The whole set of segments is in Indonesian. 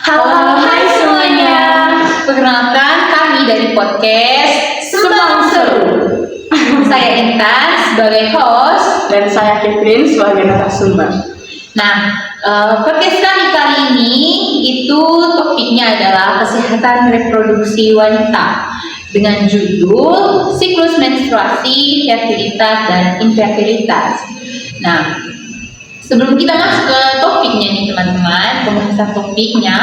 Halo, hai semuanya. Perkenalkan kami dari podcast Sumbang Seru. Saya Intan sebagai host Dan saya Catherine sebagai narasumber. Nah, podcast kami kali ini itu topiknya adalah kesehatan reproduksi wanita dengan judul siklus menstruasi, fertilitas dan infertilitas. Nah, sebelum kita masuk ke topiknya nih teman-teman, pembahasan topiknya,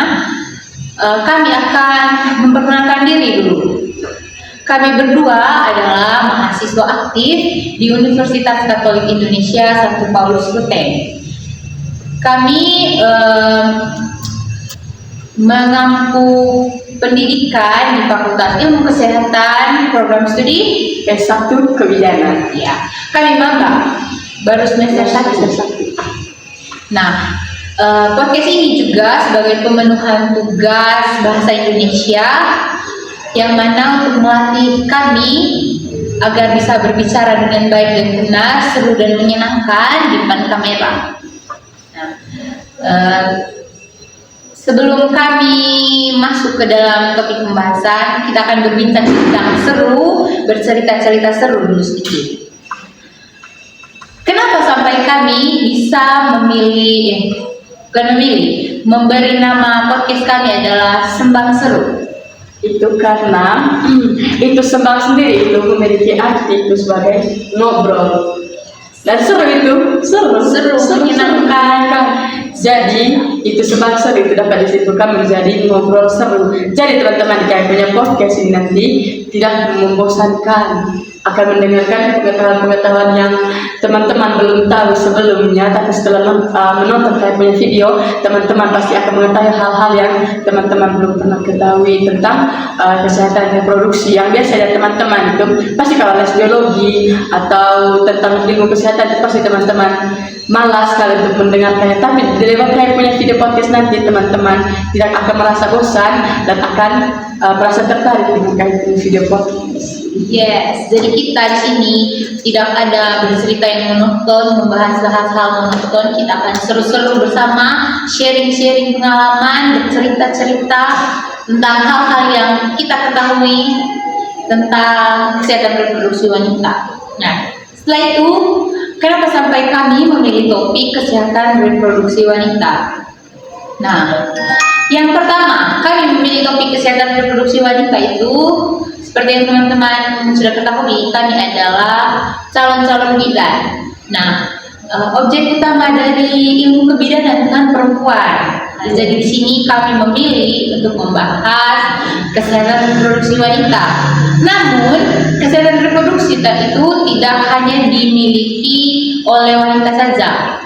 kami akan memperkenalkan diri dulu. Kami berdua adalah mahasiswa aktif di Universitas Katolik Indonesia Santo Paulus Ruteng. Kami mengampu pendidikan di Fakultas Ilmu Kesehatan Program Studi S1 Kebidanan. ya. Kami maba baru semester 1. Nah, podcast ini juga sebagai pemenuhan tugas bahasa Indonesia yang mana untuk melatih kami agar bisa berbicara dengan baik dan benar, seru dan menyenangkan di depan kamera. Nah, sebelum kami masuk ke dalam topik pembahasan, kita akan berbincang-bincang seru, bercerita-cerita seru dulu sedikit. Kenapa sampai kami bisa memberi nama podcast kami adalah Sembang Seru? Itu karena itu sembang sendiri itu memiliki arti itu sebagai ngobrol. Dan seru, menyenangkan. Jadi itu sembang seru itu dapat disebutkan menjadi ngobrol seru. Jadi teman-teman jika punya podcast ini nanti tidak membosankan, akan mendengarkan pengetahuan-pengetahuan yang teman-teman belum tahu sebelumnya, tapi setelah menonton saya punya video, teman-teman pasti akan mengetahui hal-hal yang teman-teman belum pernah ketahui tentang kesehatan reproduksi yang biasanya teman-teman itu pasti kalau les biologi atau tentang ilmu kesehatan itu pasti teman-teman malas sekali untuk mendengarkannya. Tapi di lewat saya punya video podcast nanti teman-teman tidak akan merasa bosan dan akan merasa tertarik dengan video podcast. Yes, jadi kita di sini tidak ada bercerita yang monoton, membahas hal monoton. Kita akan seru-seru bersama, sharing-sharing pengalaman, bercerita-cerita tentang hal-hal yang kita ketahui tentang kesehatan reproduksi wanita. Nah, setelah itu, kenapa sampai kami memilih topik kesehatan reproduksi wanita? Nah, yang pertama, kami memilih topik kesehatan reproduksi wanita itu seperti yang teman-teman sudah ketahui, kami adalah calon-calon bidan. Nah, objek utama dari ilmu kebidanan dengan perempuan. Nah, jadi di sini kami memilih untuk membahas kesehatan reproduksi wanita. Namun, kesehatan reproduksi itu tidak hanya dimiliki oleh wanita saja.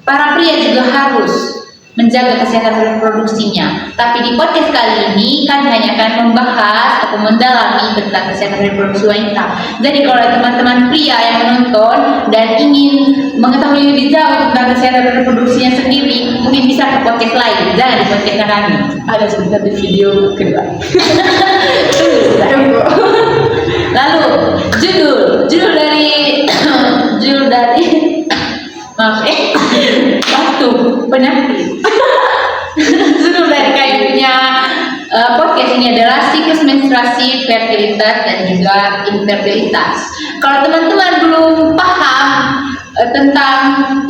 Para pria juga harus menjaga kesehatan reproduksinya. Tapi di podcast kali ini kami hanya akan membahas atau mendalami tentang kesehatan reproduksi wanita. Jadi kalau ada teman-teman pria yang menonton dan ingin mengetahui lebih jauh tentang kesehatan reproduksinya sendiri, mungkin bisa ke podcast lain, jangan di podcast kami. Ada sebentar di video kedua. Tunggu. Lalu judul dari maaf waktu penyakit. Judul dari kayunya podcast ini adalah siklus menstruasi, fertilitas dan juga infertilitas. Kalau teman-teman belum paham tentang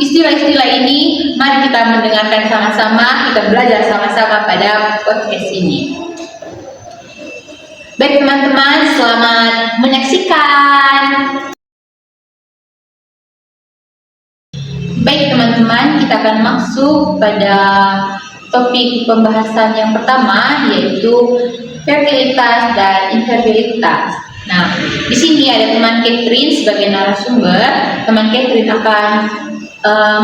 istilah-istilah ini, mari kita mendengarkan sama-sama, kita belajar sama-sama pada podcast ini. Baik teman-teman, selamat menyaksikan. Baik teman-teman, kita akan masuk pada topik pembahasan yang pertama, yaitu fertilitas dan infertilitas. Nah, di sini ada teman Catherine sebagai narasumber. Teman Catherine akan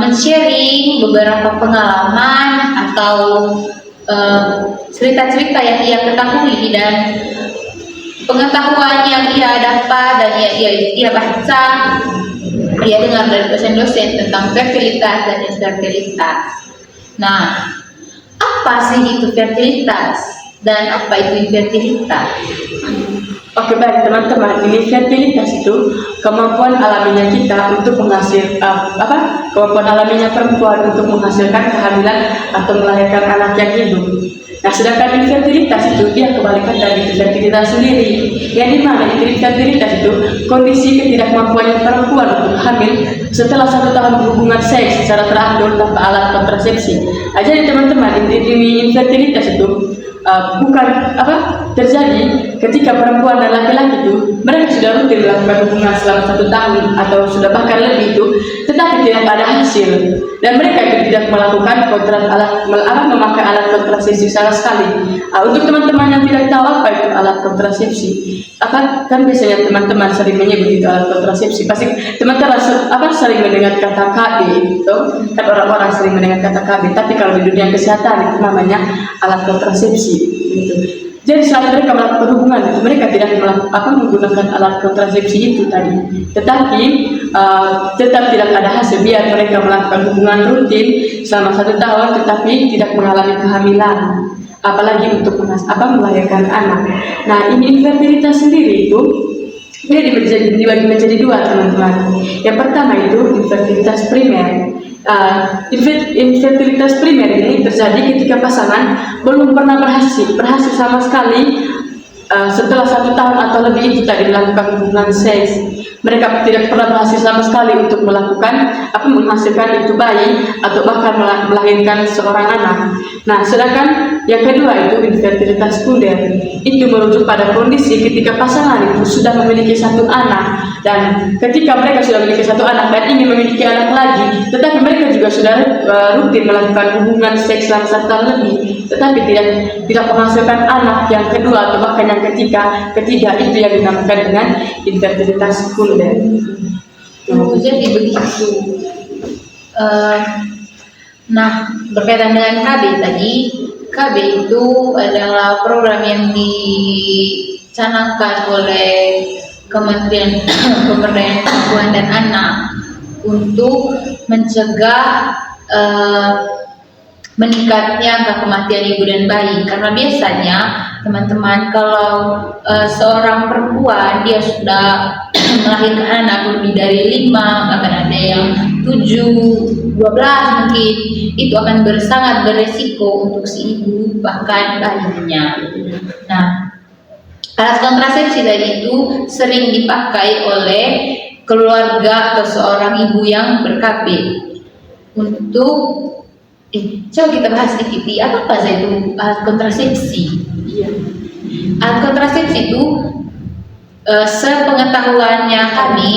men-sharing beberapa pengalaman atau cerita-cerita yang ia ketahui dan pengetahuan yang ia dapat dan ia baca, ia dengar dari dosen-dosen tentang fertilitas dan infertilitas. Nah, apa sih itu fertilitas dan apa itu infertilitas? Oke baik teman-teman, ini fertilitas itu kemampuan alaminya kita untuk kemampuan alaminya perempuan untuk menghasilkan kehamilan atau melahirkan anak yang hidup. Nah, sedangkan infertilitas itu dia kebalikan dari fertilitas sendiri. Yang dimana infertilitas itu kondisi ketidakmampuan perempuan untuk hamil setelah 1 tahun berhubungan seks secara teratur tanpa alat kontrasepsi. Jadi teman-teman, infertilitas itu bukan terjadi ketika perempuan dan laki-laki itu mereka sudah rutin melakukan hubungan selama 1 tahun atau sudah bahkan lebih itu, tetapi tidak ada hasil dan mereka itu tidak melakukan memakai alat kontrasepsi sama sekali. Untuk teman-teman yang tidak tahu apa itu alat kontrasepsi, kan biasanya teman-teman sering menyebut itu alat kontrasepsi. Pasti teman-teman sering mendengar kata KB itu, kan orang-orang sering mendengar kata KB, tapi kalau di dunia kesehatan itu namanya alat kontrasepsi. Gitu. Jadi saat mereka melakukan hubungan itu mereka tidak menggunakan alat kontrasepsi itu tadi, tetapi tetap tidak ada hasil biar mereka melakukan hubungan rutin selama 1 tahun tetapi tidak mengalami kehamilan, apalagi untuk melahirkan anak. Nah, ini infertilitas sendiri itu dia dibagi menjadi 2 teman-teman. Yang pertama itu infertilitas primer. Infertilitas primer ini terjadi ketika pasangan belum pernah berhasil sama sekali setelah 1 tahun atau lebih itu tadi melakukan hubungan seks. Mereka tidak pernah berhasil sama sekali untuk menghasilkan itu bayi atau bahkan melahirkan seorang anak. Nah, sedangkan yang kedua itu infertilitas sekunder. Itu merujuk pada kondisi ketika pasangan itu sudah memiliki 1 anak dan ketika mereka sudah memiliki 1 anak dan ingin memiliki anak lagi, tetapi mereka juga sudah rutin melakukan hubungan seks selama 1 tahun lebih, tetapi tidak menghasilkan anak yang kedua atau bahkan yang ketiga itu yang dinamakan dengan infertilitas sekunder. Jadi begitu. Nah, berkaitan dengan KB tadi, KB itu adalah program yang dicanangkan oleh Kementerian Pemberdayaan Perempuan dan Anak untuk mencegah meningkatnya angka kematian ibu dan bayi. Karena biasanya teman-teman kalau seorang perempuan dia sudah melahirkan anak lebih dari 5, bahkan ada yang 7, 12 mungkin, itu akan sangat beresiko untuk si ibu bahkan bayinya. Nah, alat kontrasepsi tadi itu sering dipakai oleh keluarga atau seorang ibu yang ber-KB untuk coba kita bahas sedikit apa saja itu alat kontrasepsi. Alat kontrasepsi itu sepengetahuannya kami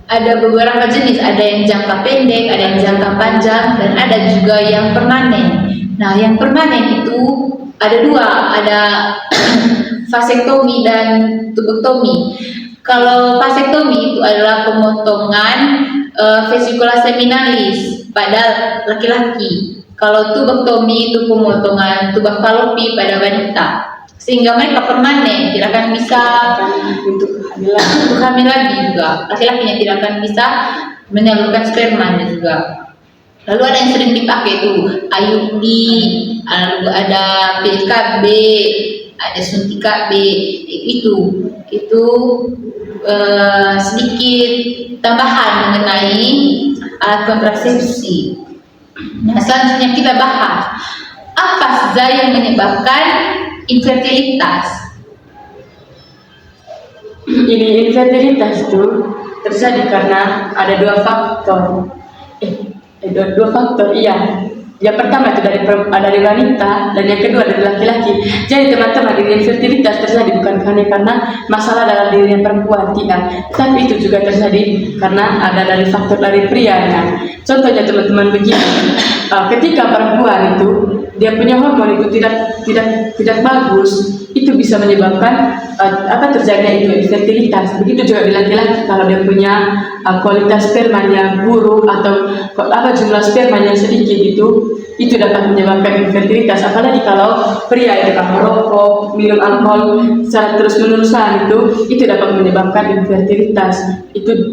ada beberapa jenis, ada yang jangka pendek, ada yang jangka panjang, dan ada juga yang permanen. Nah, yang permanen itu ada 2, ada vasektomi dan tubektomi. Kalau vasektomi itu adalah pemotongan vesikula seminalis pada laki-laki. Kalau tubektomi itu pemotongan tubak falopi pada wanita, sehingga mereka permanen, tidak akan bisa untuk hamil lagi juga. Laki-lakinya tidak akan bisa menyalurkan sperma juga. Lalu ada yang sering dipakai itu IUD, lalu ada PKB, ada suntik KB. Itu sedikit tambahan mengenai alat kontrasepsi. Nah, selanjutnya kita bahas apa saja yang menyebabkan infertilitas. Ini infertilitas itu terjadi karena ada 2 faktor. Dua faktor, iya. Yang pertama itu dari wanita dan yang kedua dari laki-laki. Jadi teman-teman, ini infertilitas terjadi bukan hanya karena masalah dalam dirinya perempuan, tidak, tapi itu juga terjadi karena ada dari faktor dari prianya. Contohnya teman-teman begini, ketika perempuan itu dia punya hormon itu tidak bagus, itu bisa menyebabkan terjadinya itu infertilitas. Begitu juga di laki-laki, kalau dia punya kualitas spermanya buruk atau jumlah spermanya sedikit, itu dapat menyebabkan infertilitas. Apalagi kalau pria itu merokok, minum alkohol secara terus-menerusan, itu dapat menyebabkan infertilitas. Itu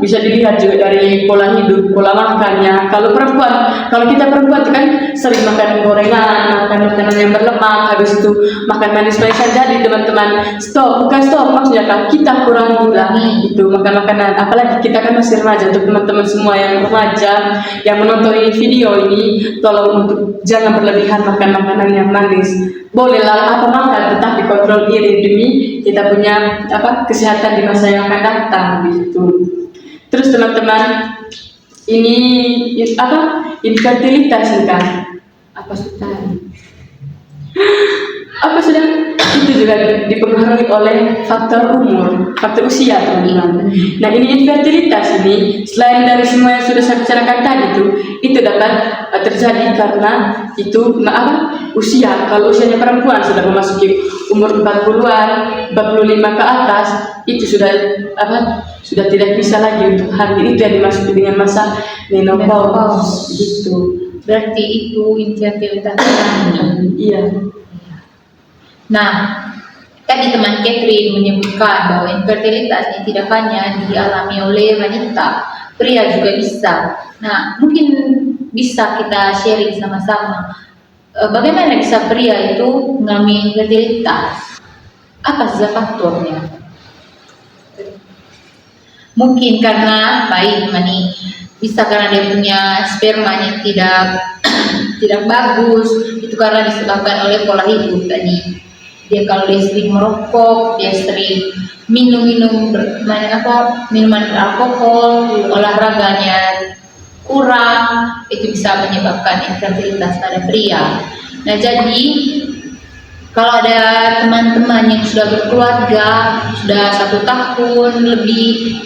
bisa dilihat juga dari pola hidup, pola makannya. Kalau kita perempuan itu kan sering makan gorengan, makan makanan yang berlemak, habis itu makan manis manis-manisan. Jadi teman-teman, stop, bukan stop, maksudnya kan kita kurangi lah itu makan makanan. Apalagi kita kan masih remaja. Untuk teman-teman semua yang remaja yang menonton ini video ini, tolong untuk jangan berlebihan makan makanan yang manis. Bolehlah apa makan, tetapi kontrol diri demi kita punya kesehatan di masa yang akan datang gitu. Terus teman-teman, ini infertilitas kan? Apa sudah itu juga dipengaruhi oleh faktor umur, faktor usia teman-teman. Nah ini infertilitas ini selain dari semua yang sudah saya bicarakan tadi itu dapat terjadi karena itu usia. Kalau usianya perempuan sudah memasuki umur 40-an, 45 ke atas, itu sudah tidak bisa lagi untuk hamil. Itu yang dimasuki dengan masa menopause gitu. Berarti itu infertilitas. Iya. Nah, tadi teman Catherine menyebutkan bahwa infertilitas ini tidak hanya dialami oleh wanita, pria juga bisa. Nah, mungkin bisa kita sharing sama-sama. Bagaimana bisa pria itu mengalami infertilitas? Apa saja faktornya? Mungkin karena bisa karena dia punya spermanya tidak bagus, itu karena disebabkan oleh pola hidup tadi. Kalau dia sering merokok, dia sering minuman beralkohol, olahraganya kurang, itu bisa menyebabkan infertilitas pada pria. Nah jadi kalau ada teman-teman yang sudah berkeluarga, sudah 1 tahun lebih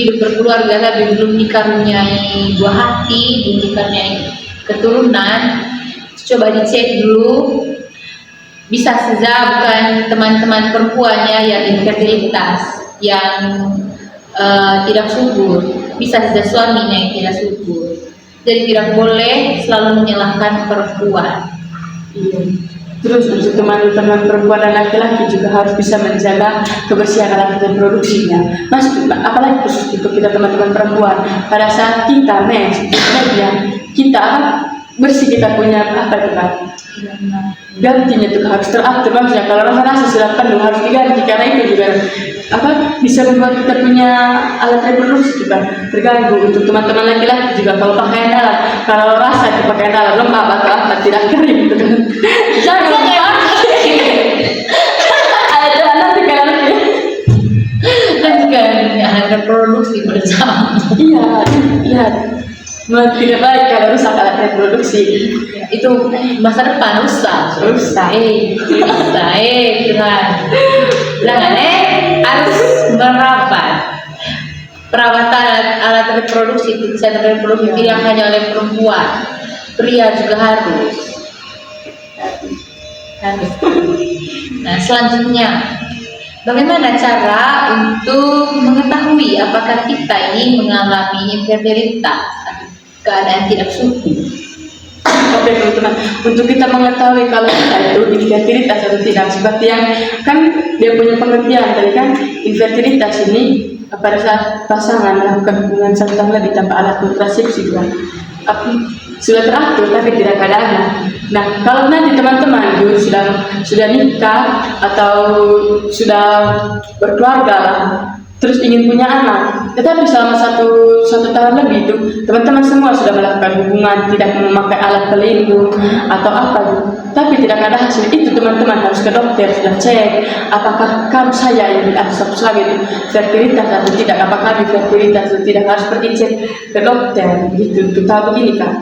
hidup berkeluarga tapi belum dikaruniai buah hati, belum dikaruniai keturunan, coba dicek dulu. Bisa saja bukan teman-teman perempuannya yang infertilitas, yang tidak subur, bisa saja suaminya yang tidak subur. Jadi tidak boleh selalu menyalahkan perempuan. Iya. Terus untuk teman-teman perempuan dan laki-laki juga harus bisa menjaga kebersihan alat reproduksinya. Apalagi khusus untuk kita teman-teman perempuan, pada saat kita kita bersih, kita punya gantinya juga harus teratur. Maksudnya kalau rasa sudah penuh harus diganti, karena itu juga bisa membuat kita punya alat reproduksi juga terganggu. Untuk teman-teman laki-laki juga kalau pakaian dalam, kalau rasa itu pakaian dalam lembab atau apa tidak kering gitu kan, jangan pakai. Ada nanti kan alat reproduksi bersama. Iya. Tidak baik kalau rusak alat reproduksi. Itu masa depan rusak. Jangan harus merawat. Perawatan alat reproduksi itu bisa reproduksi yang hanya oleh perempuan, pria juga harus. Nah selanjutnya, bagaimana cara untuk mengetahui apakah kita ini mengalami infertilitas, keadaan tidak subur? Oke teman-teman, untuk kita mengetahui kalau kita itu infertilitas atau tidak, seperti yang kan dia punya pengertian tadi kan, infertilitas ini pada saat pasangan melakukan hubungan 1 tahun lebih tanpa alat kontrasepsi kan, sudah teratur tapi tidak ada anak. Nah kalau nanti teman-teman sudah nikah atau sudah berkeluarga lah, terus ingin punya anak, tetapi selama satu tahun lebih itu teman-teman semua sudah melakukan hubungan, tidak memakai alat pelindung atau apa gitu, tapi tidak ada hasil, itu teman-teman harus ke dokter, sudah cek apakah saya ini atau suami itu fertilitas atau tidak, apakah fertilitas atau tidak, harus pergi cek ke dokter gitu untuk tahu begini kan,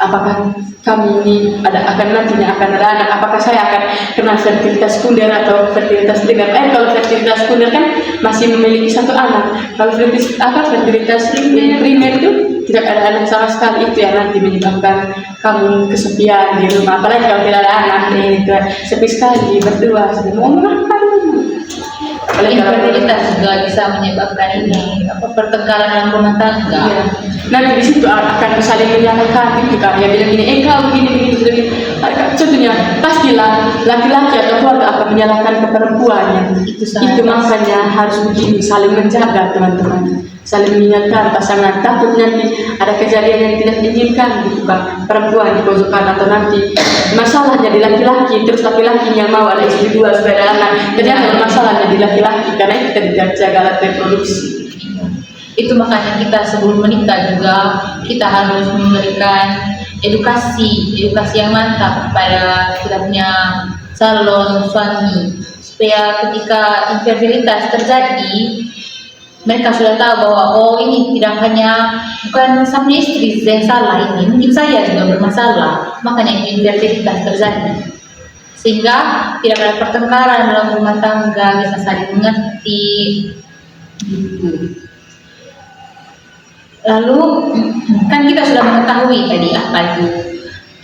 apakah kami ini nantinya akan ada anak, apakah saya akan kena fertilitas sekunder atau fertilitas primer. Kalau fertilitas sekunder kan masih memiliki 1 anak, kalau fertilitas primer itu tidak ada anak sama sekali, itu yang nanti menyebabkan kamu kesepian di rumah. Apalagi kalau tidak ada anak nih, sepi sekali berdua sudah mau makan. Infertilitas juga bisa menyebabkan ini pertengkaran dalam rumah tangga. Iya. Nanti di situ akan saling menyalahkan gitu kan, yang bilang ini kau begini. Contohnya pastilah laki-laki atau keluarga akan menyalahkan ke perempuannya. Itu makanya harus begini, saling menjaga teman-teman. saling mengingatkan pasangan, takut nanti ada kejadian yang tidak diinginkan gitu kan, perempuan di pojokan atau nanti masalah jadi laki-laki, terus laki-lakinya mau ada istri dua supaya ada anak, ternyata masalah jadi laki-laki karena itu tidak jaga alat reproduksi. Itu makanya kita sebelum menikah juga kita harus memberikan edukasi yang mantap kepada kita punya calon suami, supaya ketika infertilitas terjadi mereka sudah tahu bahwa oh ini tidak hanya bukan sama istri yang salah, ini mungkin saya juga bermasalah, makanya infertilitas terjadi, sehingga tidak ada pertengkaran dalam rumah tangga, bisa saling mengerti gitu. Lalu kan kita sudah mengetahui tadi apa itu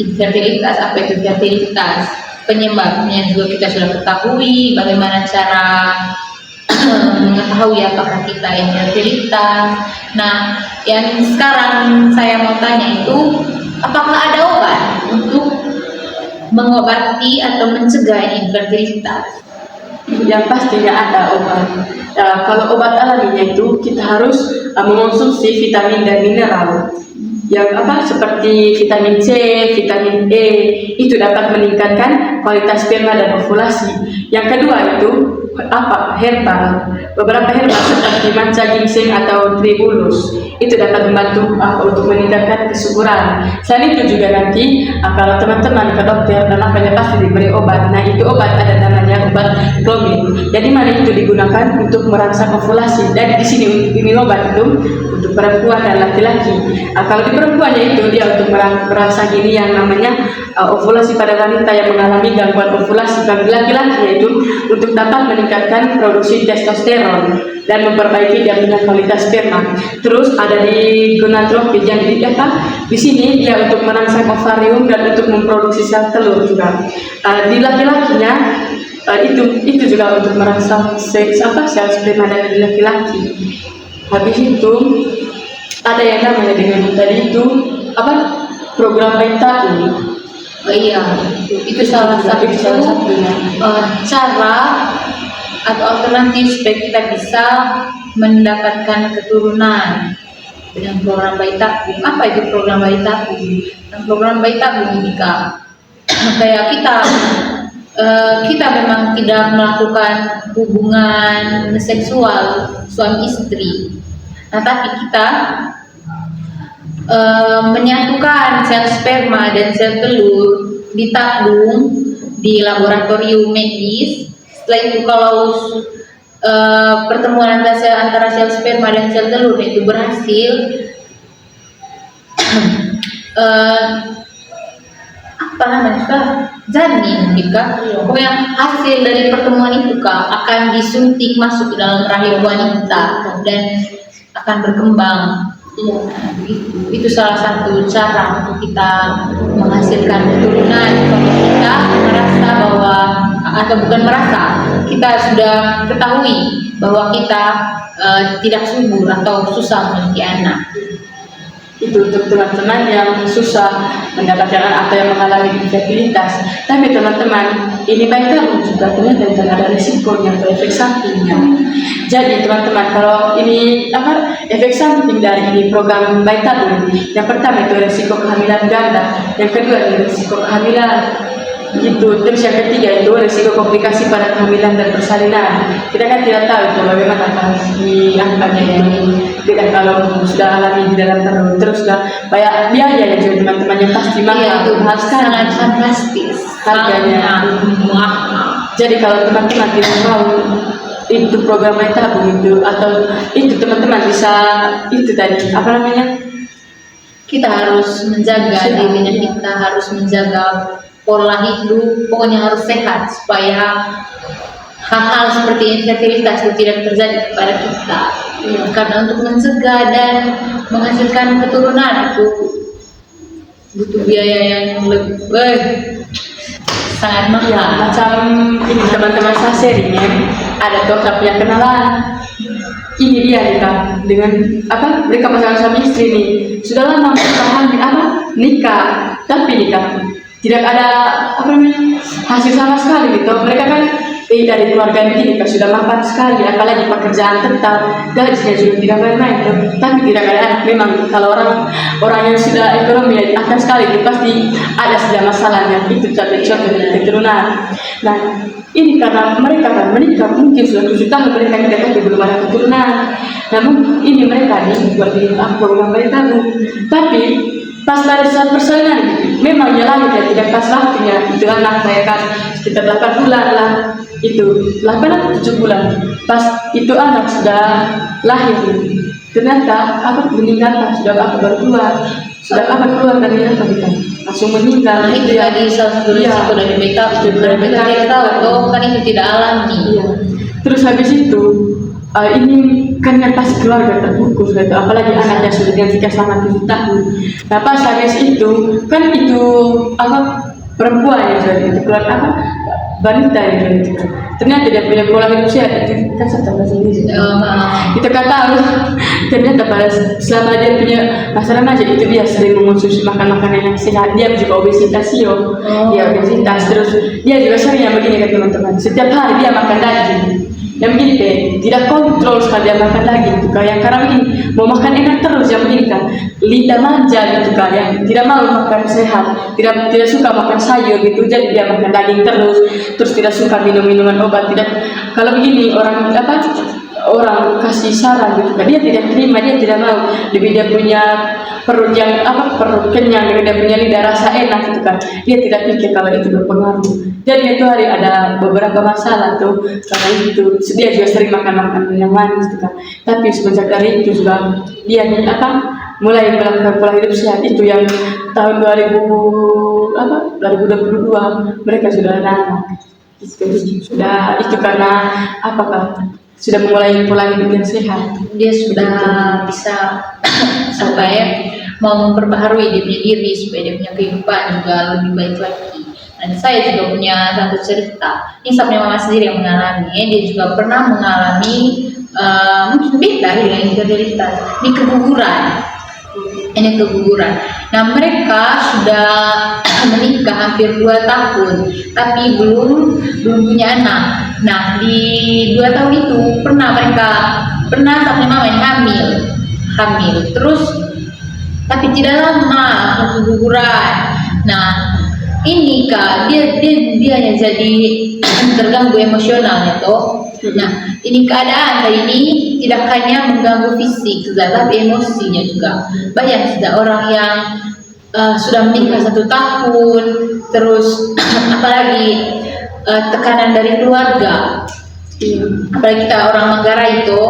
infertilitas, penyebabnya juga kita sudah ketahui, bagaimana cara mengetahui apakah kita infertilitas. Nah, yang sekarang saya mau tanya itu, apakah ada obat untuk mengobati atau mencegah infertilitas? Yang pastinya ada obat. Kalau obat alaminya itu kita harus mengonsumsi vitamin dan mineral. Yang seperti vitamin C, vitamin E itu dapat meningkatkan kualitas sperma dan ovulasi. Yang kedua itu herbal. Beberapa herbal seperti manca ginseng atau tribulus itu dapat membantu untuk meningkatkan kesuburan. Selain itu juga nanti kalau teman-teman ke dokter dan pasti diberi obat. Nah itu obat ada namanya obat klomin. Jadi mana itu digunakan untuk merangsang ovulasi. Dan di sini ini obat itu untuk perempuan dan laki-laki. Kalau di perempuannya itu dia untuk merangsang ini yang namanya ovulasi pada wanita yang mengalami gangguan ovulasi. Kalau di laki-lakinya itu untuk dapat meningkatkan produksi testosteron dan memperbaiki dia punya kualitas sperma. Terus ada di gonadotropin yang di sini dia untuk merangsang ovarium dan untuk memproduksi sel telur juga. Di laki-lakinya itu juga untuk merangsang sel sperma dari laki-laki. Habis itu ada yang namanya dengan tadi itu program beta ini. Oh iya, itu salah satunya cara atau alternatif supaya kita bisa mendapatkan keturunan dengan program bayi tabung. Apa itu program bayi tabung? Dan program bayi tabung ini kayak kita memang tidak melakukan hubungan seksual suami istri. Nah, tapi kita menyatukan sel sperma dan sel telur ditabung di laboratorium medis. Setelah itu kalau pertemuan antara sel sperma dan sel telur itu berhasil, janin pokoknya hasil dari pertemuan itu akan disuntik masuk ke dalam rahim wanita dan akan berkembang. Itu salah satu cara untuk kita menghasilkan keturunan. Kalau kita merasa bahwa kita sudah ketahui bahwa kita tidak subur atau susah memiliki anak. Itu untuk teman-teman yang susah mendapatkan anak atau yang mengalami infertilitas. Tapi teman-teman, ini baik juga ternyata ada risikonya atau efek sampingnya. Jadi teman-teman, kalau ini efek samping dari ini program bayi tabung, yang pertama itu risiko kehamilan ganda, yang kedua itu risiko kehamilan gitu. Terus yang ketiga itu risiko komplikasi pada kehamilan dan persalinan. Kita kan tidak tahu itu bagaimana angkanya itu. Tidak kalau sudah alami di dalam perut. Terus banyak biaya ya juga teman-teman yang pasti mahal. Itu sangat fantastis harganya. Jadi kalau teman-teman tidak mau itu program bayi tabung itu atau itu teman-teman bisa itu tadi kita harus menjaga dirinya, kita harus menjaga pola hidup, pokoknya harus sehat supaya hal-hal seperti infertilitas itu tidak terjadi kepada kita. Karena untuk mencegah dan menghasilkan keturunan itu butuh biaya yang lebih sangat mahal. Ya, macam ini teman-teman saya sharingnya ada dokter punya kenalan. Ini dia dengan mereka pasangan suami istri nih sudah lama nikah, tapi tidak ada hasil sama sekali gitu. Mereka kan dari keluarga yang begini kan sudah mapan sekali, apalagi pekerjaan tetap, gajinya juga tidak main-main tuh. Tapi tidak ada anak. Memang kalau orang yang sudah ekonomi akan sekali itu pasti ada sudah masalahnya, itu contoh keturunan. Nah ini karena mereka kan menikah mungkin sudah 7 tahun mereka tidak, tapi belum ada keturunan. Namun ini mereka buat diri aku mereka, tapi pas dari saat persalinan memang ya lagi dan tidak pas waktunya. Itu anak saya kan sekitar 8 bulan lah, itu 8 atau 7 bulan. Pas itu anak sudah lahir, ternyata aku meninggal, sudah aku baru keluar dari apa kita langsung meninggal. Nah, itu tadi salah satu risiko dari backup. Dari backup kita tahu kan itu tidak alami. Iya. Terus habis itu ini kan yang pasti keluarga terpukul gitu, apalagi anaknya sudah dinikah selama 7 tahun. Nah pas habis itu kan itu perempuan yang sudah itu keluar wanita yang itu ternyata dia punya pola hidup sehat, itu kan satu bahasa Inggris. Itu kan tahu ternyata pada selama dia punya masalah aja itu dia sering mengonsumsi makanan yang sehat, dia juga obesitas dia obesitas, terus dia juga sering yang begini kan teman-teman, setiap hari dia makan daging yang begini deh, tidak kontrol sekali dia makan daging gitu kan, yang karena begini mau makan enak terus yang begini kan, lidah manja gitu kan, yang tidak mau makan sehat, tidak suka makan sayur gitu, jadi dia makan daging terus tidak suka minum minuman obat, tidak. Kalau begini orang kasih saran gitu kan, dia tidak terima, dia tidak mau, lebih dia punya perut yang perut kenyang, dia punya lidah rasa enak gitu kan, dia tidak pikir kalau itu berpengaruh. Jadi itu hari ada beberapa masalah tuh karena itu dia juga sering makan yang manis gitu kan, tapi semenjak dari itu juga dia mulai melakukan pola hidup sehat. Itu yang tahun 2022 mereka sudah ada anak. Sudah itu karena sudah mulai pola hidup yang sehat. Dia sudah bisa mau memperbaharui dia punya diri supaya dia punya kehidupan juga lebih baik lagi. Dan saya juga punya satu cerita. Ini sampai mama sendiri yang mengalami. Dia juga pernah mengalami mungkin beda dengan infertilitas. Ini keguguran. Nah mereka sudah menikah hampir 2 tahun, tapi belum punya anak. Nah di 2 tahun itu pernah sampai mama yang hamil. Terus tapi tidak lama langsung keguguran. Nah ini kak dia hanya jadi terganggu emosional itu. Nah ini keadaan tadi ini tidak hanya mengganggu fisik tapi emosinya juga. Bayang sudah orang yang sudah menikah 1 tahun, terus apalagi tekanan dari keluarga, apalagi kita orang Manggarai itu.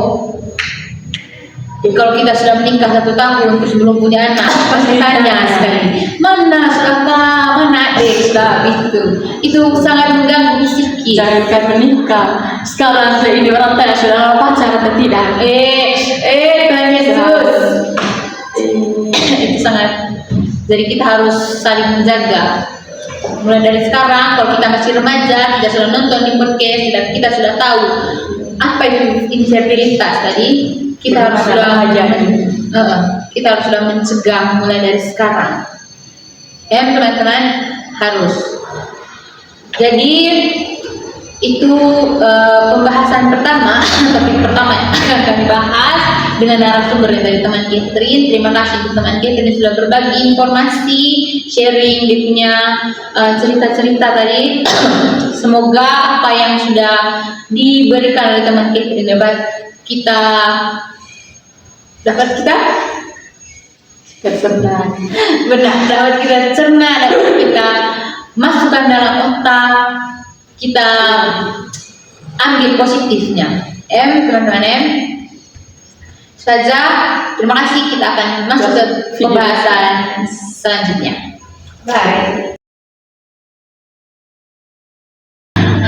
Kalau kita sudah menikah 1 tahun terus belum punya anak, pasti tanya sekali, mana adik itu sangat mengganggu psikis. Jangankan menikah, sekarang ini orang tanya sudah pacar atau tidak? Tuhan Yesus. Itu sangat. Jadi kita harus saling menjaga. Mulai dari sekarang, kalau kita masih remaja, kita sudah nonton di podcast, dan kita sudah tahu apa itu infertilitas tadi. Kita harus sudah mencegah mulai dari sekarang. Teman-teman harus. Jadi itu pembahasan pertama, topik pertama yang akan kami bahas dengan narasumber dari teman Catherine. Terima kasih untuk teman Catherine sudah berbagi informasi, sharing dia punya cerita-cerita tadi. Semoga apa yang sudah diberikan oleh teman Catherine dapat kita dapat kita masukkan dalam otak kita, ambil positifnya. Teman-teman saja. Terima kasih, kita akan masuk ke pembahasan selanjutnya. Bye.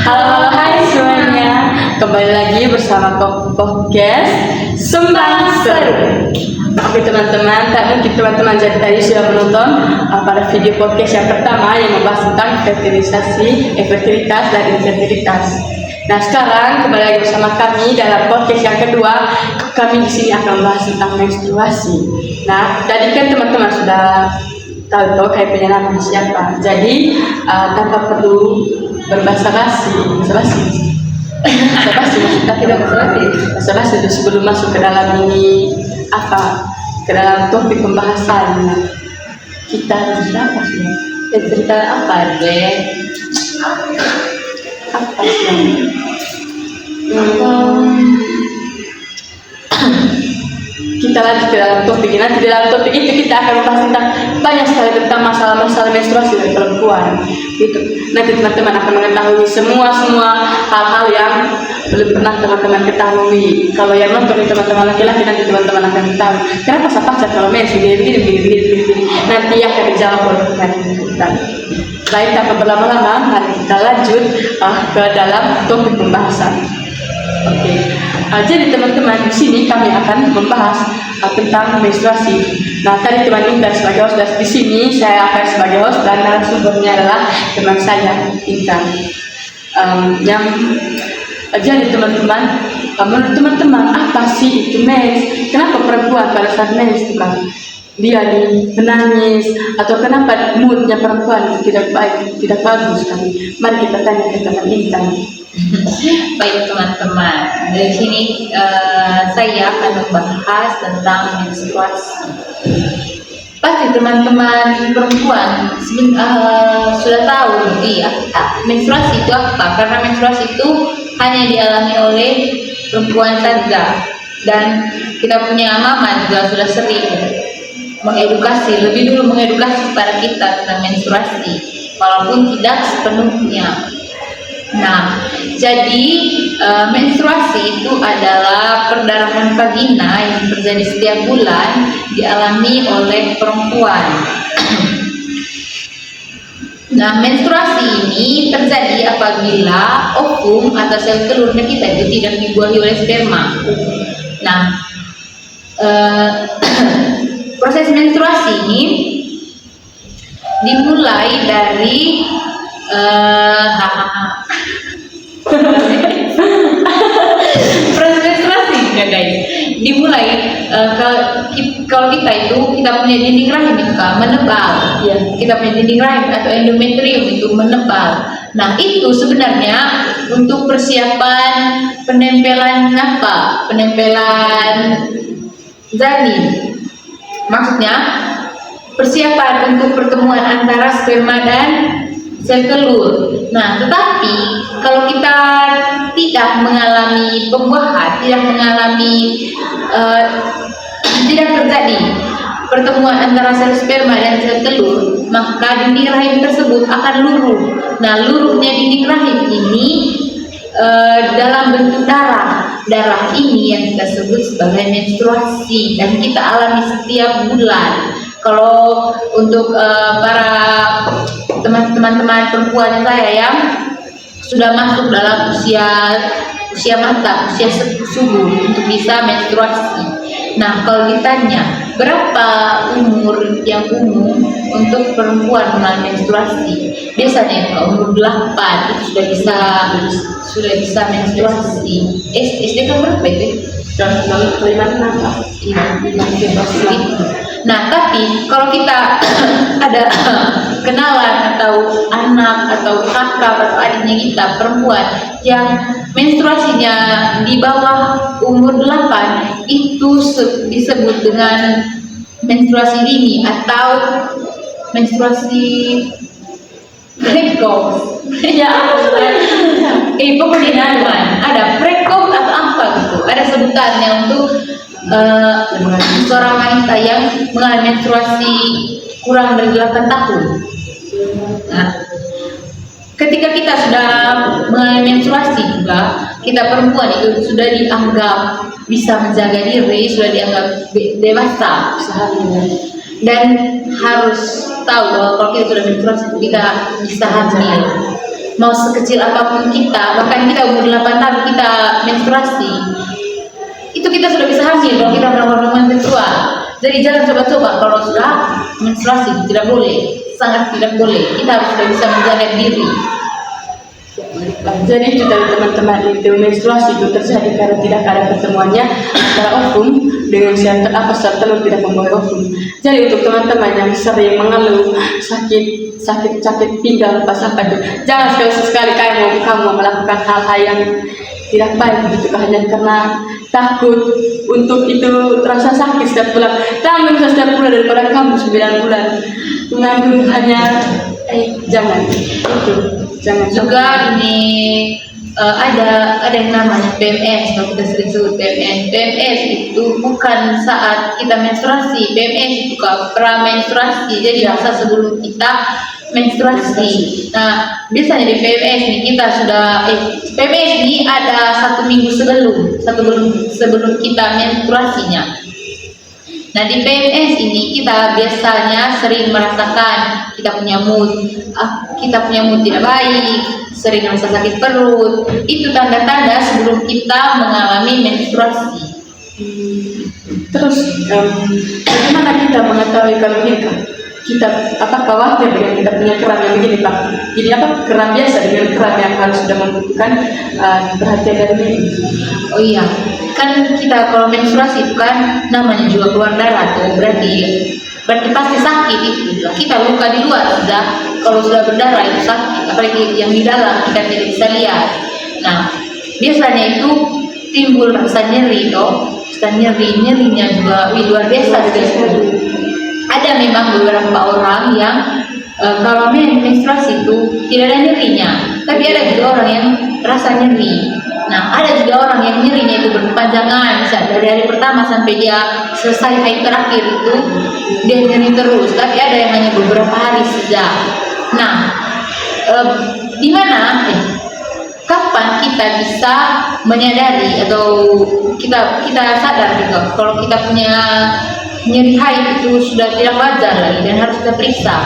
Halo, hai semuanya, kembali lagi bersama podcast Sembang Seru. Oke teman-teman, mungkin teman-teman jadi tadi sudah menonton pada video podcast yang pertama yang membahas tentang fertilitas dan infertilitas. Nah sekarang kembali lagi bersama kami dalam podcast yang kedua. Kami di sini akan membahas tentang menstruasi. Nah tadi kan teman-teman sudah tahu kayak penyelaman siapa. Jadi tanpa perlu berbasa-basi, basa-basi maksudnya Tidak basa-basi. basa-basi itu sebelum masuk ke dalam ini apa, ke dalam topik pembahasan kita cerita apa sih? Cerita apa deh? Apa sih? Kita lanjut ke dalam topik. Nanti di dalam topik itu kita akan membahas tentang banyak sekali tentang masalah-masalah menstruasi dari perempuan. Gitu. Nanti teman-teman akan mengetahui semua hal-hal yang belum pernah teman-teman ketahui. Kalau yang nonton teman-teman laki-laki, nanti teman-teman akan tahu kenapa saya paksa kalau mens begini. Nanti akan dijawab oleh kita. Baik, tanpa berlama-lama, mari kita lanjut ke dalam topik pembahasan. Oke. Jadi teman-teman, di sini kami akan membahas tentang menstruasi. Nah, tadi teman Intan sebagai host, dan di sini saya akan sebagai host dan narasumbernya adalah teman saya Intan. Jadi teman-teman, menurut teman-teman apa sih itu mens? Kenapa perempuan pada saat mens itu kan dia menangis, atau kenapa moodnya perempuan tidak baik, tidak bagus kan? Mari kita tanya ke teman Intan. Baik teman-teman, dari sini saya akan membahas tentang menstruasi. Pasti teman-teman perempuan sudah tahu menstruasi itu apa, karena menstruasi itu hanya dialami oleh perempuan saja, dan kita punya mama juga sudah sering mengedukasi, lebih dulu mengedukasi para kita tentang menstruasi, walaupun tidak sepenuhnya. Nah, jadi menstruasi itu adalah perdarahan vagina yang terjadi setiap bulan, dialami oleh perempuan. Nah, menstruasi ini terjadi apabila ovum atau sel telurnya kita itu tidak dibuahi oleh sperma. Nah, proses menstruasi ini dimulai dari proses menstruasi ya guys, dimulai kalau kita itu kita punya dinding rahim itu kan menebal ya, kita punya dinding rahim atau endometrium itu menebal. Nah, itu sebenarnya untuk persiapan penempelan janin, maksudnya persiapan untuk pertemuan antara sperma dan sel telur. Nah, tetapi kalau kita tidak mengalami pembuahan, tidak terjadi pertemuan antara sel sperma dan sel telur, maka dinding rahim tersebut akan luruh. Nah, luruhnya dinding rahim ini dalam bentuk darah. Darah ini yang kita sebut sebagai menstruasi, dan kita alami setiap bulan. Kalau untuk para teman-teman perempuan saya yang sudah masuk dalam usia matang, usia subur untuk bisa menstruasi. Nah, kalau ditanya berapa umur yang umum untuk perempuan mengalami menstruasi, biasanya kalau umur 8 itu sudah bisa menstruasi. SD kan berapa itu? Dan 5 Nah, tapi kalau kita ada kenalan atau anak atau kakak atau adiknya kita perempuan yang menstruasinya di bawah umur 8, itu disebut dengan menstruasi dini atau menstruasi precox. Ya, pokoknya ada precox atau apa gitu, ada sebutannya untuk seorang wanita yang mengalami menstruasi kurang dari 8 tahun. Nah, ketika kita sudah mengalami menstruasi juga, kita perempuan itu sudah dianggap bisa menjaga diri, sudah dianggap dewasa dan harus tahu bahwa kalau kita sudah menstruasi kita bisa hamil. Mau sekecil apapun kita, bahkan kita umur 8 tahun kita menstruasi, itu kita sudah bisa hamil kalau kita melakukan hubungan seksual. Jadi jangan coba-coba kalau sudah menstruasi, tidak boleh, sangat tidak boleh. Kita harus sudah bisa menjaga diri. Jadi itu dari teman-teman, itu menstruasi itu terjadi karena tidak ada pertemuannya antara ovum dengan sel telur tidak membawa ovum. Jadi untuk teman-teman yang sering mengeluh sakit pinggang pas apa itu, jangan sekali-sekali kamu melakukan hal-hal yang tidak baik begitu hanya karena takut untuk itu rasa sakit setiap bulan. Tanggung setiap bulan daripada kamu 9 bulan mengandung hanya jangan itu jangan juga ini ada yang namanya PMS. Kalau kita sering sebut PMS itu bukan saat kita menstruasi. PMS itu pra-menstruasi, jadi masa sebelum kita menstruasi. Nah, biasanya di PMS ini kita sudah PMS ini ada 1 minggu sebelum kita menstruasinya. Nah, di PMS ini kita biasanya sering merasakan kita punya mood tidak baik, sering merasa sakit perut. Itu tanda-tanda sebelum kita mengalami menstruasi. Terus bagaimana kita mengetahui kalau kita khawatir dengan kita punya kram yang begini Pak? Jadi kram biasa dengan kram yang harus sudah membutuhkan perhatian dari medis? Oh iya, kan kita kalau menstruasi itu kan namanya juga keluar darah tuh, berarti pasti sakit itu. Kita luka di luar sudah, kalau sudah berdarah itu sakit, apalagi yang di dalam kita tidak bisa lihat. Nah, biasanya itu timbul rasa nyeri nyerinya juga luar biasa sekali. Ada memang beberapa orang yang kalau menstruasi itu tidak ada nyerinya, tapi ada juga orang yang rasa nyeri. Nah, ada juga orang yang nyerinya itu berkepanjangan, misalnya dari hari pertama sampai dia selesai haid terakhir itu dia nyeri terus, tapi ada yang hanya beberapa hari saja. Nah, kapan kita bisa menyadari atau kita sadar juga kalau kita punya nyeri haid itu sudah tidak wajar lagi dan harus kita periksa.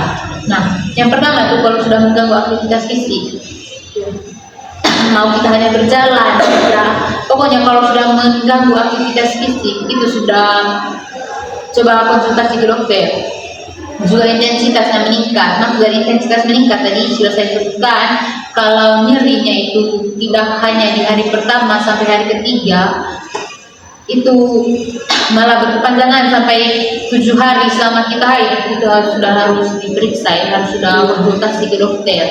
Nah, yang pertama itu kalau sudah mengganggu aktivitas fisik, mau kita hanya berjalan, pokoknya kalau sudah mengganggu aktivitas fisik itu sudah coba konsultasi ke dokter. Juga intensitasnya meningkat. Maksud dari intensitas meningkat tadi sudah saya sebutkan, kalau nyerinya itu tidak hanya di hari pertama sampai hari ketiga, itu malah berkepanjangan sampai 7 hari selama kita haid, itu sudah harus diperiksa, harus sudah konsultasi ke dokter.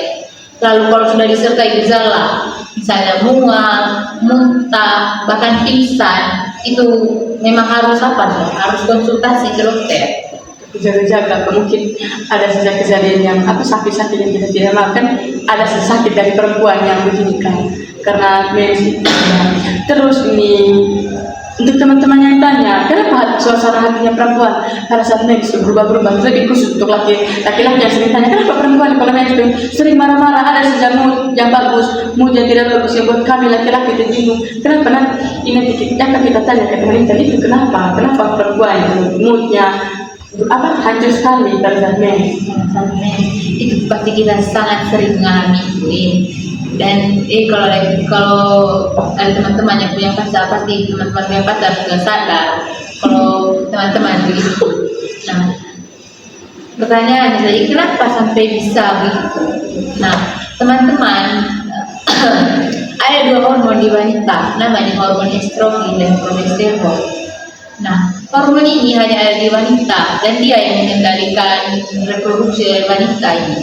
Lalu kalau sudah disertai gejala, misalnya mual, muntah, bahkan pingsan, itu memang harus harus konsultasi ke dokter. Jaga-jaga, mungkin ada saja kejadian yang sakit-sakit yang kita tidak makan, ada sakit dari perempuan yang begini kan, karena medis. Terus ini untuk teman-teman yang tanya, kenapa suasana hatinya perempuan pada saat medis berubah-berubah, lebih khusus untuk laki-laki yang sering tanya, kenapa perempuan kalau medis itu sering marah-marah, ada saja mood yang bagus, mood yang tidak bagus, yang buat kami laki-laki bingung, kenapa nanti ini kita tanya ke pemerintah itu kenapa perempuan itu moodnya hancur sekali pada saat medis. Itu pasti kita sangat sering mengalami itu. Dan kalau ada teman-teman yang punya pacar, pasti teman-teman punya pacar juga sadar kalau teman-teman begitu. Nah, pertanyaannya tadi kenapa sampai bisa begitu? Nah, teman-teman, ada 2 hormon di wanita, namanya hormon estrogen dan progesteron. Nah, hormon ini hanya ada di wanita dan dia yang mengendalikan reproduksi dari wanita ini.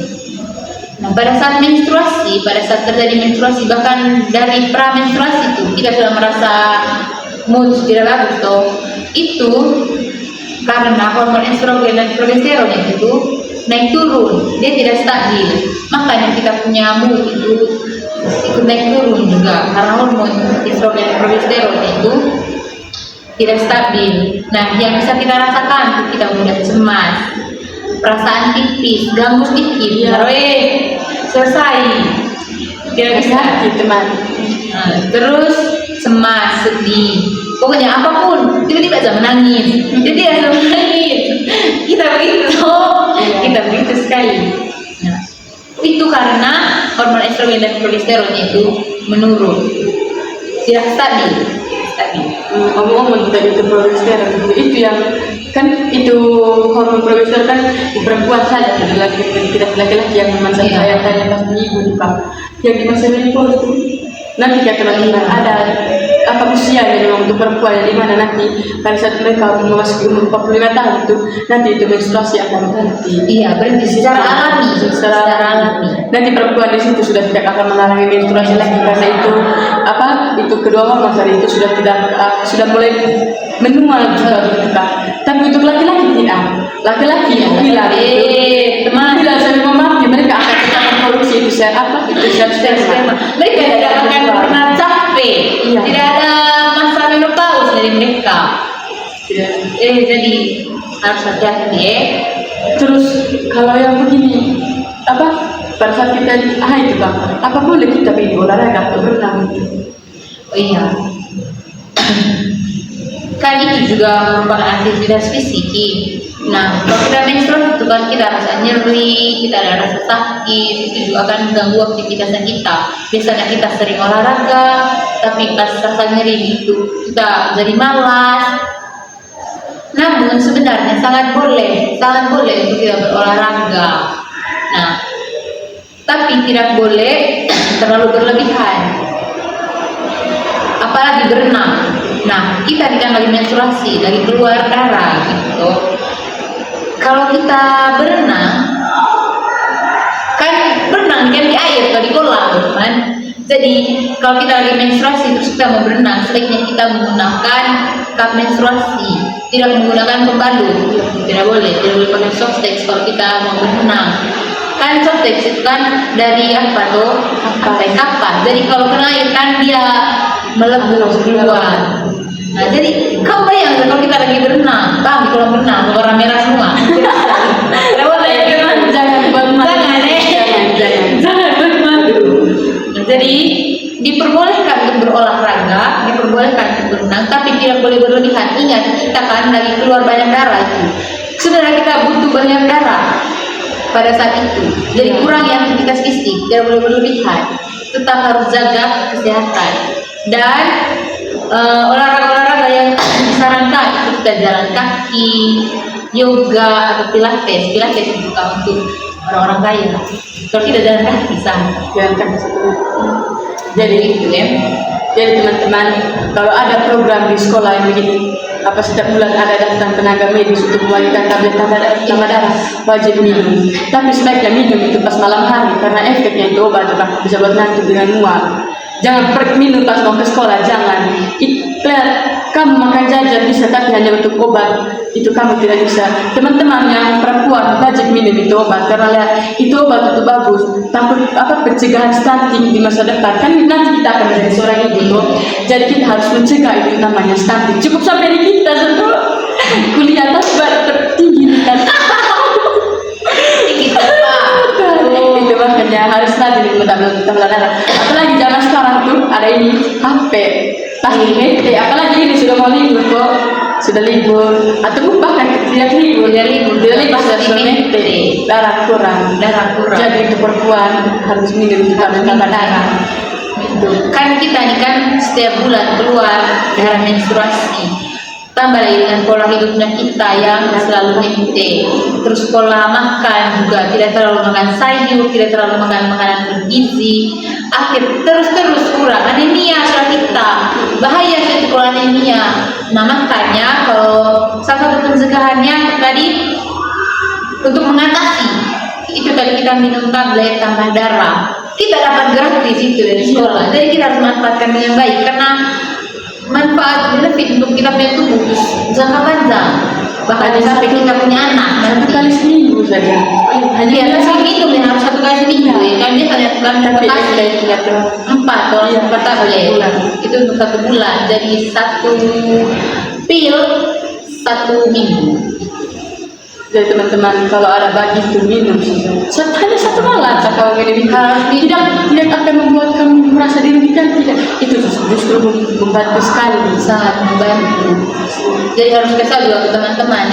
Nah, pada saat terjadi menstruasi, bahkan dari pra-menstruasi itu kita sudah merasa mood tidak bagus toh. Itu karena hormon estrogen dan progesteron itu naik turun, dia tidak stabil. Makanya kita punya mood itu ikut naik turun juga karena hormon estrogen dan progesteron itu tidak stabil. Nah, yang bisa kita rasakan kita mudah cemas, perasaan tipis, ganggu sedikit, selesai, tidak bisa teman. Nah, terus cemas, sedih, pokoknya apapun, tiba-tiba aja menangis, kita begitu sekali. Nah, itu karena hormon estrogen dan progesteron itu menurun, tidak stabil. Omong-omong tentang itu progesteron itu yang kan itu hormon progesteron kan di perempuan saja, tidak laki-laki yang masa saya tanya pas ibu nih Pak, yang di masa menopause itu nanti kata teman-teman ada apa usianya memang untuk perempuan di mana nanti pada saat mereka memasuki umur 45 tahun nanti itu menstruasi akan berhenti. Iya, berhenti secara alami. Secara alami. Nanti perempuan di situ sudah tidak akan mengalami menstruasi lagi karena itu itu kedua hormon tadi itu sudah tidak sudah mulai menua juga kita. Tapi untuk laki-laki tidak. Laki-laki bilang teman tidak sampai memahami mereka akan produksi itu itu sperma. Mereka tidak akan pernah capek. Iya. Tidak ada masa menopause dari mereka. Jadi harus hati-hati Terus kalau yang begini pada saat kita itu Bang, apa boleh kita pergi olahraga atau berenang itu? Oh iya. Kan itu juga merupakan aktivitas fisik. Nah, kalau kita menstruasi itu kan kita rasa nyeri, kita ada rasa sakit, itu juga akan mengganggu aktivitasnya kita. Biasanya kita sering olahraga, tapi pas rasa nyeri itu kita jadi malas. Namun sebenarnya sangat boleh untuk kita berolahraga. Nah, tapi tidak boleh terlalu berlebihan. Apalagi berenang. Nah, kita tidak lagi menstruasi, lagi keluar darah gitu. Kalau kita berenang, kan berenang di air atau di kolam, kan? Jadi kalau kita lagi menstruasi terus kita mau berenang, sebaiknya kita menggunakan kap menstruasi, tidak menggunakan pembalut. Tidak boleh pakai softex kalau kita mau berenang. Kan softex itu kan dari sampai kapas. Jadi kalau kena air kan dia melebu keluar. Nah, jadi kau bayangkan kalau kita lagi berenang, di kolam renang, warna merah semua. Tidak boleh, Jangan buat Nah, jadi diperbolehkan untuk berolahraga, diperbolehkan untuk berenang, tapi tidak boleh berlebihan. Ingat, kita kan lagi keluar banyak darah itu. Sebenarnya kita butuh banyak darah pada saat itu. Jadi kurangi aktivitas fisik, tidak boleh berlebihan. Tetap harus jaga kesehatan dan olahraga-olahraga yang disarankan itu kita jalan kaki, yoga atau pilates. Pilates bukan untuk orang-orang kaya. Kalau tidak jalan kaki jalan kaki Jadi teman-teman, kalau ada program di sekolah yang begini, setiap bulan ada datang tenaga medis untuk membagikan tablet tambah darah, wajib minum. Tapi sebaiknya minum itu pas malam hari karena efeknya itu obat bisa buat ngantuk dengan mual. Jangan minum pas mau ke sekolah, jangan. Kamu makan jajan bisa, tapi hanya untuk obat itu kamu tidak bisa. Teman-teman yang perempuan wajib minum itu obat karena itu obat itu bagus. Takut pencegahan stunting di masa depan. Kan nanti kita akan menjadi seorang ibu, jadi kita harus mencegah itu namanya stunting. Cukup sampai di kita satu kuliah tertinggi kan. Itu makanya harus rajin tambah darah. Apalagi zaman sekarang tuh ada ini HP, pasti mete. Apalagi ini sudah mau libur kok, sudah libur atau bahkan tidak libur sudah mete, darah kurang. Jadi itu perempuan harus minum tambah darah. Kan kita ini kan setiap bulan keluar darah menstruasi. Tambah lagi dengan pola hidupnya kita yang selalu mete. Terus pola makan juga tidak terlalu makan sayur, tidak terlalu makan makanan bergizi. Terus kurang anemia sudah kita. Bahaya sih kalau anemia. Nah makanya kalau salah satu pencegahannya tadi untuk mengatasi itu tadi kita minum tablet tambah darah. Kita dapat gratis itu dari sekolah. Jadi kita harus manfaatkan dengan baik karena manfaat benefit untuk kita punya tubuh jangka panjang, bahkan sampai kita punya anak Satu kali seminggu saja. hanya seminggu harus 1 kali seminggu ya kan biasanya Tapi empat tablet itu untuk 1 bulan, jadi 1 pil 1 minggu. Jadi teman-teman kalau ada bagi itu minum saja. Hanya 1 malam kalau minum tidak akan membuat kamu merasa dirugikan, tidak. Itu justru membantu sekali, sangat membantu. Jadi harus kasih juga ke teman-teman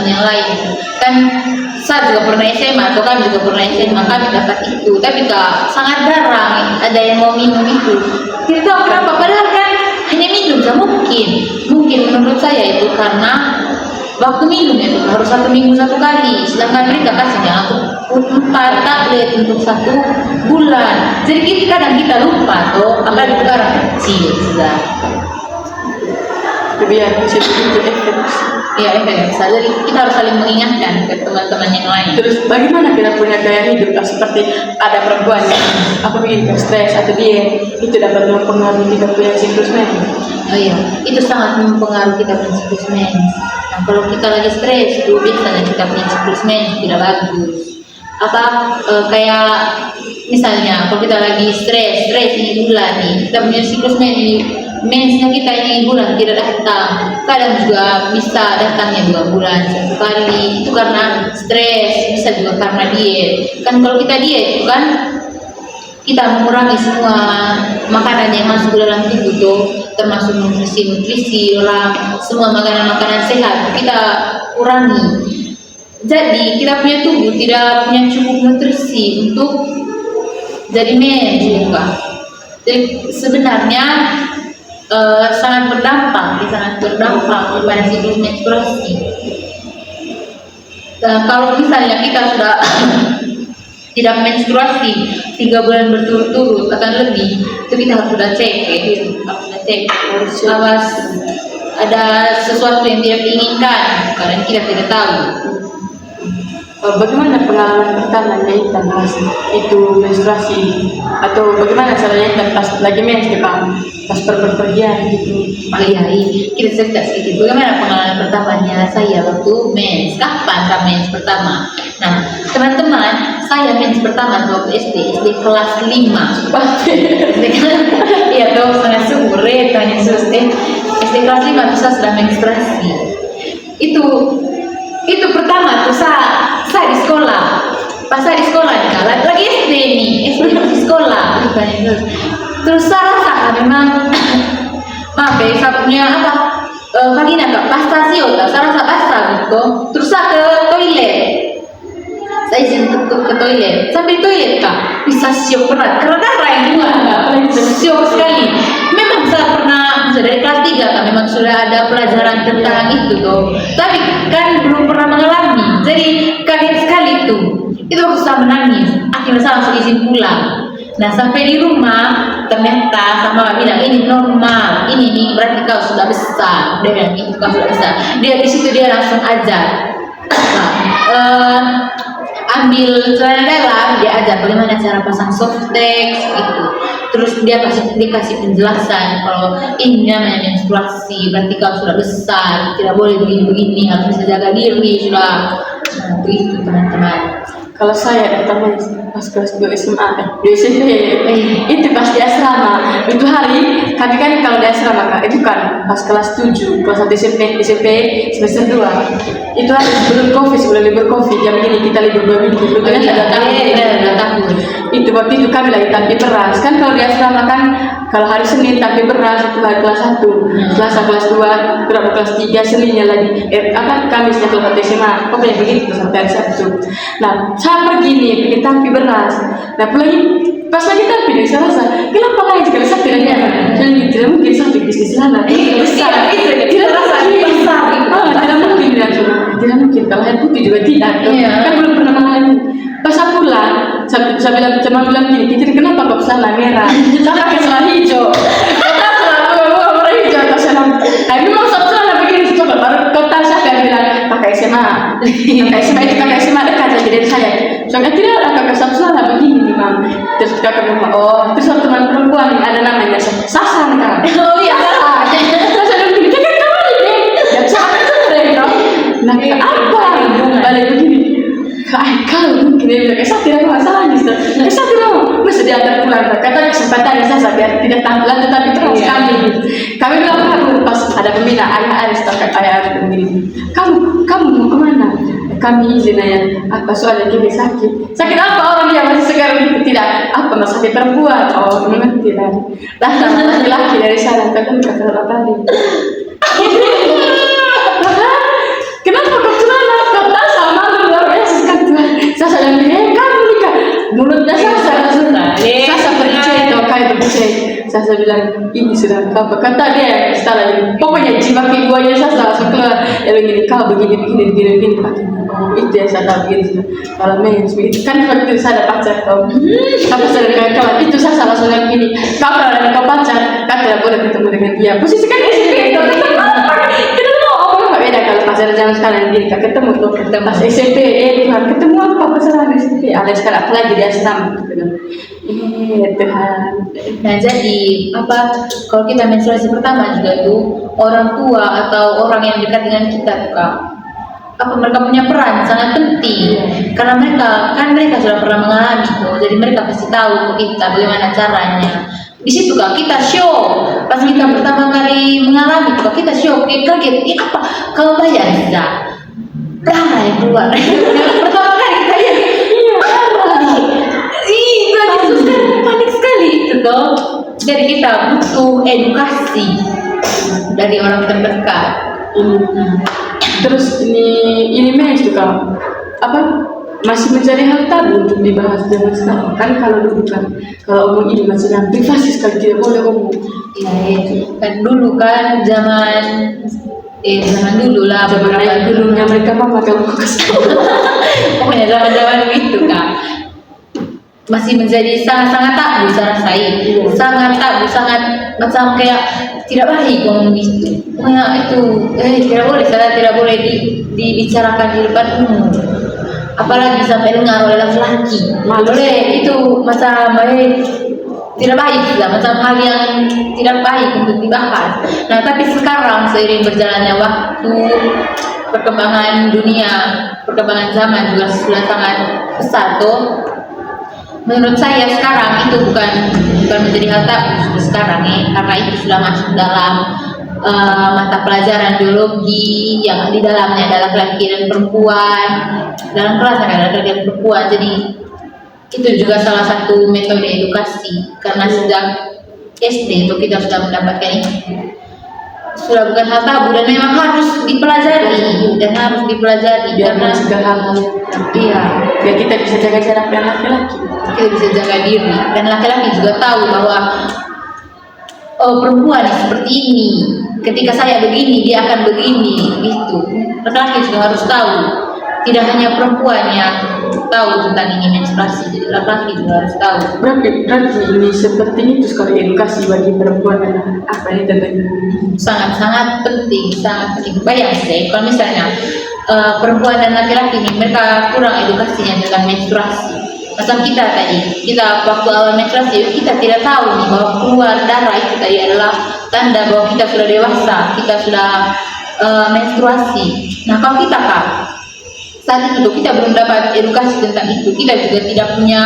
yang lain. Kan saya juga pernah SMA atau kami juga pernah SMA, kami dapat itu, tapi sangat jarang ada yang mau minum itu. Tidak tahu kenapa, padahal kan hanya minum mungkin menurut saya itu karena waktu minum itu harus 1 minggu 1 kali, sedangkan mereka kasihnya aku 4 tablet untuk 1 bulan. Jadi kadang kita lupa tuh, apalagi sekarang kecil sudah. Biar bisa itu efek. Ya bisa. Jadi kita harus saling mengingatkan ke teman-teman yang lain. Terus bagaimana kita punya gaya hidup seperti ada perempuan yang apa bikin stres atau dia itu dapat mempengaruhi kita punya siklus mens. Oh iya, itu sangat mempengaruhi kita punya siklus mens. Nah, kalau kita lagi stres, itu biasanya kita punya siklus mens tidak bagus. Kayak misalnya kalau kita lagi stres ini bulan nih, kita punya siklus mensnya kita ini bulan tidak datang. Kadang juga bisa datangnya 2 bulan 1 kali. Itu karena stres, bisa juga karena diet. Kan kalau kita diet itu kan kita mengurangi semua makanan yang masuk ke dalam tubuh tuh, termasuk nutrisi semua makanan-makanan sehat kita kurangi. Jadi kita punya tubuh tidak punya cukup nutrisi untuk jadi mens juga. Jadi sebenarnya sangat berdampak pada siklus menstruasi. Kalau misalnya kita sudah tidak menstruasi 3 bulan berturut-turut atau lebih, itu kita harus sudah cek harus awas ada sesuatu yang tidak diinginkan karena kita tidak tahu. Bagaimana pengalaman pertamanya Intan itu menstruasi atau bagaimana caranya Intan pas lagi mens pas perpergian gitu? Oh iya, kita cerita sedikit bagaimana pengalaman pertamanya saya waktu mens. Kapan saya mens pertama? Nah, teman-teman, saya mens pertama waktu SD kelas 5. Iya dong, sangat subur ya, tanya SD kelas 5 tuh saya sudah menstruasi. Itu pertama tuh saya di sekolah. Pas saya di sekolah nih, lagi SD masih sekolah. Terus saya rasa memang saya punya vagina pasta saya rasa basah gitu. Terus saya ke toilet. Saya izin ke toilet. Sampai toilet bisa syok berat karena darah yang syok sekali. Memang saya pernah dari kelas 3 memang sudah ada pelajaran tentang itu tuh. Tapi kan belum pernah mengalami. Jadi kaget sekali itu. Itu waktu saya menangis. Akhirnya saya langsung izin pulang. Nah sampai di rumah ternyata sama bilang ini normal, ini berarti kau sudah besar. Dia bilang itu kau sudah besar. Dia di situ dia langsung ajar. Ambil celana dalam, dia ajar bagaimana cara pasang softex gitu. Terus dia dikasih penjelasan kalau ini namanya menstruasi, berarti kau sudah besar, tidak boleh begini, harus bisa jaga diri sudah. Nah, itu teman-teman. Kalau saya datang pas kelas 2 SMA, di SMP, itu pas di asrama. Itu hari, kami kan kalau di asrama itu kan pas kelas 7, kelas 1 SMP semester 2. Itu hari sebelum libur COVID, jam ini kita libur 2 minggu. Ada tahun. Itu waktu itu kami lagi tapi beras. Kan kalau di asrama kan, kalau hari Senin tapi beras itu hari kelas 1, Selasa kelas 2, kelas 3, Seninnya lagi. Kamisnya kelas 1 SMA, pokoknya begitu sampai hari Sabtu. Nah, saya pergi tapi beras. Nah, pas lagi tapi saya rasa kenapa lagi sekali saya tidak mungkin saya bisnis sana. Tidak mungkin kalau air putih juga tidak. Kan belum pernah mengalami. Pas saya pulang, saya bilang gini, jadi kenapa kok sana merah? Saya pakai celana hijau. Kota selalu warna hijau atau sana. Memang celana begini coba baru kota saya bilang pakai SMA. Pakai SMA dekat saja dari saya. Soalnya tidak ada kakak celana begini Mam. Terus kakak bilang terus teman perempuan ada namanya Sasan kan. Oh iya. Terus saya bilang kakak kemana deh? Dan saya sudah nah apa? Balik begini. Kalau mungkin dia bilang, saya tidak masalah nih, saya tidak mau diantar pulang. Kata kesempatan saya biar tidak tampilan tetapi terus kami bilang pas ada pembina ayah Aris begini. Kamu mau kemana? Kami izin ya. Apa soalnya juga sakit apa orang yang masih segar itu tidak masih sakit perempuan. Memang tidak. Datang laki-laki dari sana kan kata apa nih? Kenapa kau celana? Kau tak sama luar biasa kan Tuhan. Saya bilang kamu nikah. Mulutnya saya pergi itu kayak begitu. Sasa bilang ini sudah kau kata dia setelah pokoknya jiwa keduanya Sasa langsung keluar ya begini kau begini pakai itu yang saya tahu begini kalau mens begitu kan waktu itu saya ada pacar kau apa saya dengan kau itu Sasa langsung bilang begini kau kalau ada kau pacar kau tidak boleh ketemu dengan dia posisi kan SMP itu kita mau apa beda kalau pacar zaman sekarang gini kau ketemu tuh pas SMP ketemu apa pacaran di SMP ada sekarang lagi di asrama gitu Tuhan. Nah jadi apa kalau kita menstruasi pertama juga tuh orang tua atau orang yang dekat dengan kita tuh Kak, apa mereka punya peran sangat penting karena mereka sudah pernah mengalami tuh, jadi mereka pasti tahu ke kita bagaimana caranya. Di situ Kak kita show pas kita pertama kali mengalami tuh Kak, kita show kaget apa kalau bayar tidak darah yang keluar pertama kali kita lihat panik sekali itu toh. Jadi kita butuh edukasi dari orang terdekat. Terus ini mens tuh kamu apa masih mencari hal tabu untuk dibahas zaman sekarang kan kalau dulu kan kalau omong ini masih yang privasi sekali tidak boleh omong. Iya kan dulu kan zaman dulu lah zaman dulunya mereka mah pakai kulkas. Pokoknya zaman itu kan masih menjadi sangat tabu saya rasai, sangat tabu, sangat macam kayak tidak baik ngomong gitu. Pokoknya itu tidak boleh, saya tidak boleh dibicarakan di depan umum, apalagi sampai dengar oleh laki-laki. Boleh itu macam tidak baik juga, macam hal yang tidak baik untuk dibahas. Nah tapi sekarang seiring berjalannya waktu, perkembangan dunia, perkembangan zaman juga sudah sangat besar tuh. Menurut saya sekarang itu bukan menjadi hal tabu sekarang karena itu sudah masuk dalam mata pelajaran biologi yang di dalamnya ada laki-laki dan perempuan, dalam kelas ada laki-laki dan perempuan. Jadi itu juga salah satu metode edukasi karena sejak SD itu kita sudah mendapatkan itu, sudah bukan hal tabu dan memang harus dipelajari karena segala hal iya biar kita bisa jaga jarak dengan laki-laki, kita bisa jaga diri dan laki-laki juga tahu bahwa perempuan seperti ini ketika saya begini dia akan begini gitu. Laki-laki juga harus tahu, tidak hanya perempuan yang tahu tentang ini menstruasi, jadi laki-laki juga harus tahu. Berarti ini seperti itu sekali edukasi bagi perempuan dan apa ini tentang sangat penting. Bayang deh kalau misalnya perempuan dan laki-laki ini mereka kurang edukasinya tentang menstruasi. Macam kita tadi, kita waktu awal menstruasi kita tidak tahu nih bahwa keluar darah itu tadi adalah tanda bahwa kita sudah dewasa, kita sudah menstruasi. Nah kalau kita Kak, saat itu kita belum dapat edukasi tentang itu, kita juga tidak punya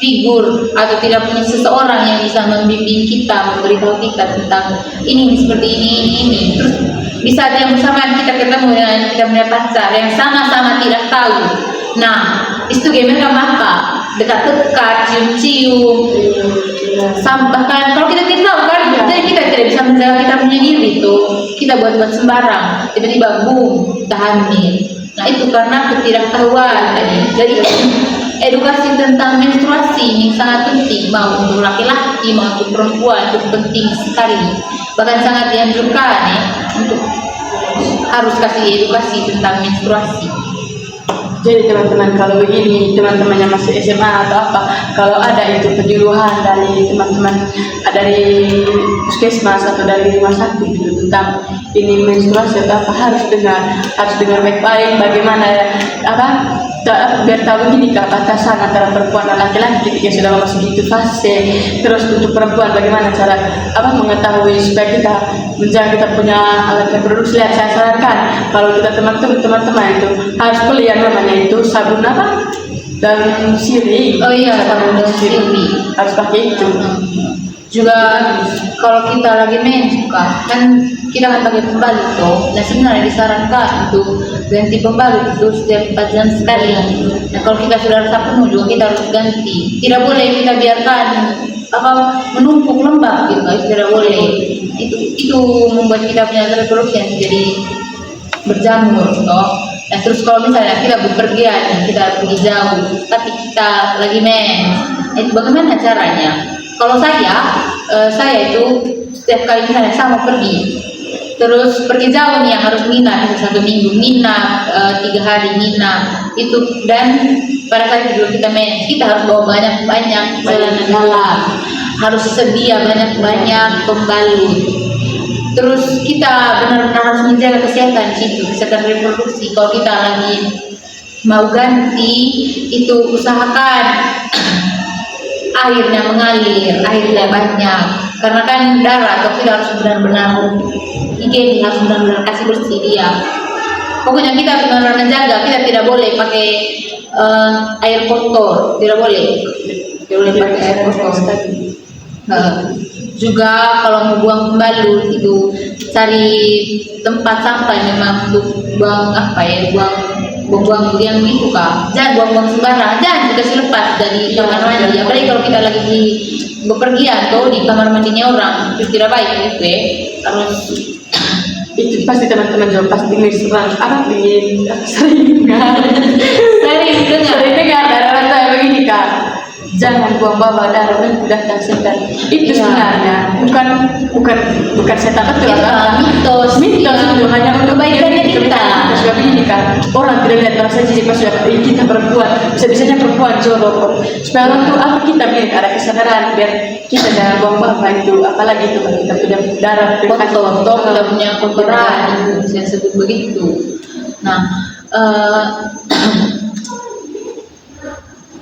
figur atau tidak punya seseorang yang bisa membimbing kita, memberitahu kita tentang ini seperti ini. Terus di saat yang bersamaan kita ketemu dengan kita punya pacar yang sama-sama tidak tahu. Nah, itu mereka maka dekat-dekat, cium-cium, bahkan kalau kita tidak tahu kan, jadi kita tidak bisa menjaga kita punya diri tuh, kita buat sembarang, tiba-tiba boom, kita hamil. Nah itu karena ketidaktahuan tadi. Jadi edukasi tentang menstruasi ini sangat penting, mau untuk laki-laki, mau untuk perempuan, itu penting sekali. Bahkan sangat dianjurkan untuk harus kasih edukasi tentang menstruasi. Jadi teman-teman kalau begini, teman-teman yang masih SMA atau apa, kalau ada itu penyuluhan dari teman-teman dari puskesmas atau dari rumah sakit gitu, tentang ini menstruasi atau apa, harus dengar baik-baik bagaimana biar tahu begini Kak, batasan antara perempuan dan laki-laki ketika sudah masuk itu fase. Terus untuk perempuan bagaimana cara mengetahui supaya kita menjaga kita punya alat reproduksi. Saya sarankan kalau kita teman-teman itu harus beli yang namanya itu sabun dan sirih. Oh iya, sabun dan sirih harus pakai itu. Juga kalau kita lagi mens kan kita akan pakai pembalut tuh. Nah sebenarnya disarankan untuk ganti pembalut itu setiap 4 jam sekali. Nah kalau kita sudah rasa penuh juga kita harus ganti. Tidak boleh kita biarkan menumpuk lembab gitu. Itu tidak boleh. Itu membuat kita punya reproduksi jadi berjamur toh. Nah terus kalau misalnya kita bepergian, kita pergi jauh, tapi kita lagi mens, itu bagaimana caranya? Kalau saya itu setiap kali misalnya saya mau pergi, terus pergi jauh nih yang harus nginap, bisa 1 minggu nginap, 3 hari nginap itu, dan pada saat itu kita mens, kita harus bawa banyak celana dalam, harus sedia banyak pembalut. Terus kita benar-benar harus menjaga kesehatan di situ, kesehatan reproduksi. Kalau kita lagi mau ganti itu usahakan airnya mengalir, airnya banyak, karena kan darah atau kita harus benar-benar higienis, harus benar-benar kasih bersih dia. Pokoknya kita harus benar-benar menjaga, kita tidak boleh pakai air kotor, tidak boleh pakai air kotor. Juga kalau mau buang pembalut itu cari tempat sampah memang untuk buang buang yang itu kak, jangan buang sembarang, jangan dikasih lepas dari kamar mandi, apalagi kalau kita lagi di bepergian atau di kamar mandinya orang, itu tidak baik gitu ya. Harus itu pasti teman-teman juga pasti serang sering dengar dari orang tua begini kak, jangan buang bawah darah dan datang setan. Itu sebenarnya bukan setan, betul kan? Mitos itu hanya untuk kebaikannya kita. Sudah begini kan, orang tidak lihat merasa jijik pas kita perempuan, bisa-bisanya perempuan jorok. Supaya orang tuh apa kita biar ada kesadaran, biar kita jangan buang bawah itu, apalagi itu kita punya darah kotor, kita punya kotoran, saya sebut begitu. Nah,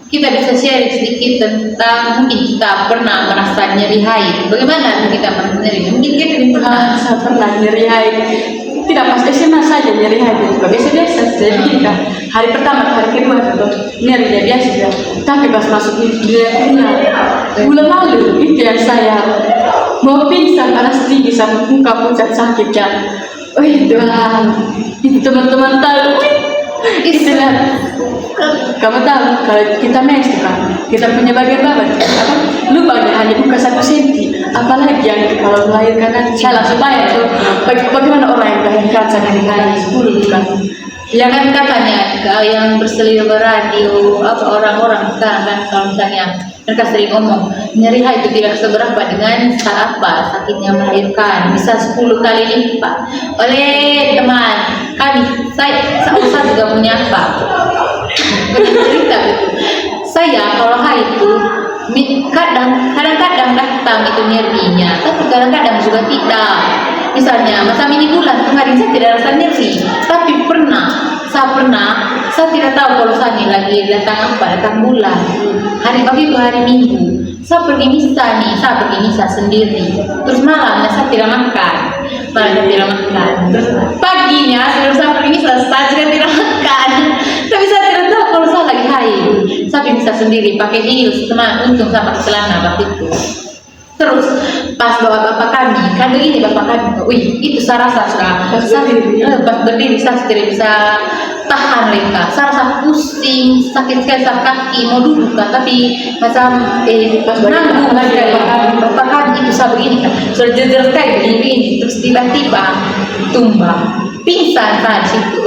kita bisa share sedikit tentang mungkin kita pernah merasa nyeri haid. Bagaimana kita merasa nyeri? Mungkin kita pernah. Saya pernah nyeri haid. Tidak pas SMA saja nyeri haid juga biasa-biasa. Jadi kan hari pertama, hari kedua itu nyerinya biasa saja. Tapi pas masuk di dunia bulan lalu itu yang saya mau pingsan karena tinggi sampai muka pucat sakit kan. Oh Tuhan, itu teman-teman tahu. Istilah kamu tahu kalau kita mens kan, kita punya bagian bawah lubangnya hanya buka 1 senti, apalagi yang kalau melahirkan kan salah supaya tuh bagaimana orang yang melahirkan sampai dengan 10 kan. Ya kan katanya yang berseliweran radio orang-orang sekarang kan, kalau misalnya mereka sering ngomong nyeri haid itu tidak seberapa dengan sakitnya melahirkan, bisa 10 kali lipat. Oleh teman kami, saya juga punya cerita gitu. Saya kalau haid itu kadang-kadang datang itu nyerinya, tapi kadang-kadang juga tidak. Misalnya masa mini bulan kemarin saya tidak rasa nyeri, tapi saya tidak tahu kalau saya lagi datang bulan. Hari pagi itu hari Minggu, saya pergi misa sendiri. Terus malamnya saya tidak makan. Terus paginya sebelum saya pergi misa saya juga tidak makan. Tapi saya tidak tahu kalau saya lagi haid. Saya bisa sendiri pakai heels, teman, untung saya pakai celana waktu itu. Terus pas bawa bapak kami, kan begini bapak kami, itu saya rasa pas berdiri saya tidak bisa tahan mereka, saya rasa pusing, sakit sekali kaki, mau duduk kan, tapi macam nanggung lagi bapak kami itu saya begini kan, sudah jejer kayak begini, terus tiba-tiba tumbang, pingsan saat situ,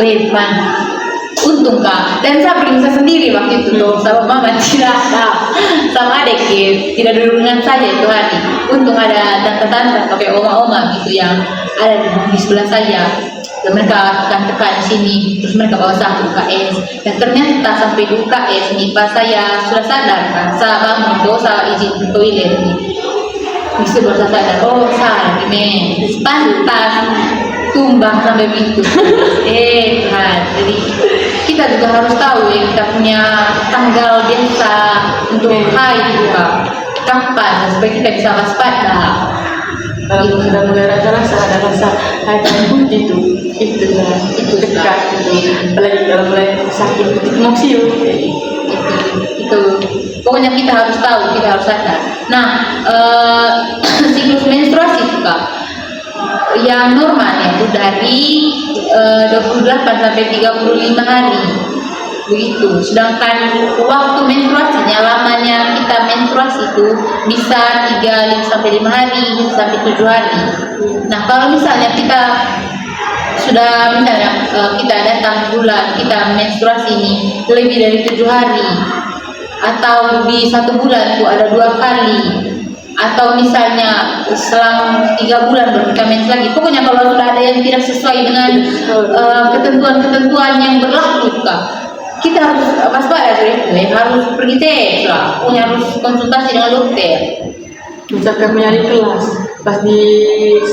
untung kak, dan saya pergi sendiri waktu itu loh, sama mama tidak sama adik tidak duduk dengan saya itu hari. Untung ada tante-tante pakai oma-oma gitu yang ada di sebelah saya, dan mereka tekan sini, terus mereka bawa saya ke UKS, dan ternyata sampai di UKS nih pas saya sudah sadar kan, saya bangun tuh, saya izin ke toilet nih, bisa baru saya sadar, oh salah men, pantas tumbang sampai begitu. Kan, jadi kita juga harus tahu ya, kita punya tanggal biasa untuk haid juga kapan, supaya kita bisa waspada. Kalau sudah mulai rasa ada rasa haid pun itu dekat itu, apalagi kalau mulai sakit mau siu itu pokoknya kita harus tahu, kita harus sadar. Nah, siklus menstruasi juga yang normalnya itu dari 28 sampai 35 hari begitu. Sedangkan waktu menstruasinya, lamanya kita menstruasi itu bisa 3 sampai 5 hari, bisa sampai 7 hari. Nah, kalau misalnya kita sudah kita datang bulan, kita menstruasi ini lebih dari 7 hari, atau di 1 bulan itu ada 2 kali, atau misalnya selang 3 bulan baru kita mens lagi. Pokoknya kalau sudah ada yang tidak sesuai dengan ketentuan-ketentuan yang berlaku, kita harus waspada dari itu, harus pergi tes lah, punya harus konsultasi dengan dokter. Misalkan punya di kelas pas di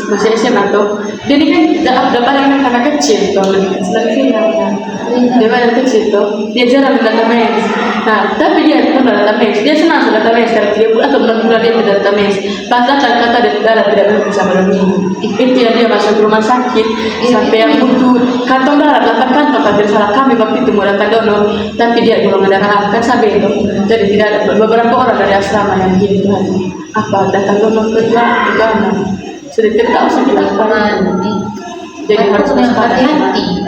masih SMA tuh, dia ini kan dapat anak kecil tuh, lebih kecil lagi kan. Dia anak kecil tuh, dia jarang data mens. Nah, tapi dia pernah data mens, dia senang sudah data mens karena 3 bulan atau bulan dia tidak data mens. Pas datang kata dia tidak bisa berminggu. Itu yang dia masuk rumah sakit sampai yang butuh kantong darah, datang kantong kalau tidak salah kami waktu itu mau datang donor, tapi dia belum ada darah kan sampai itu. Jadi tidak ada beberapa orang dari asrama yang begini Tuhan. Apa datang donor kerja sudah tidak tahu sudah jadi harus hati-hati.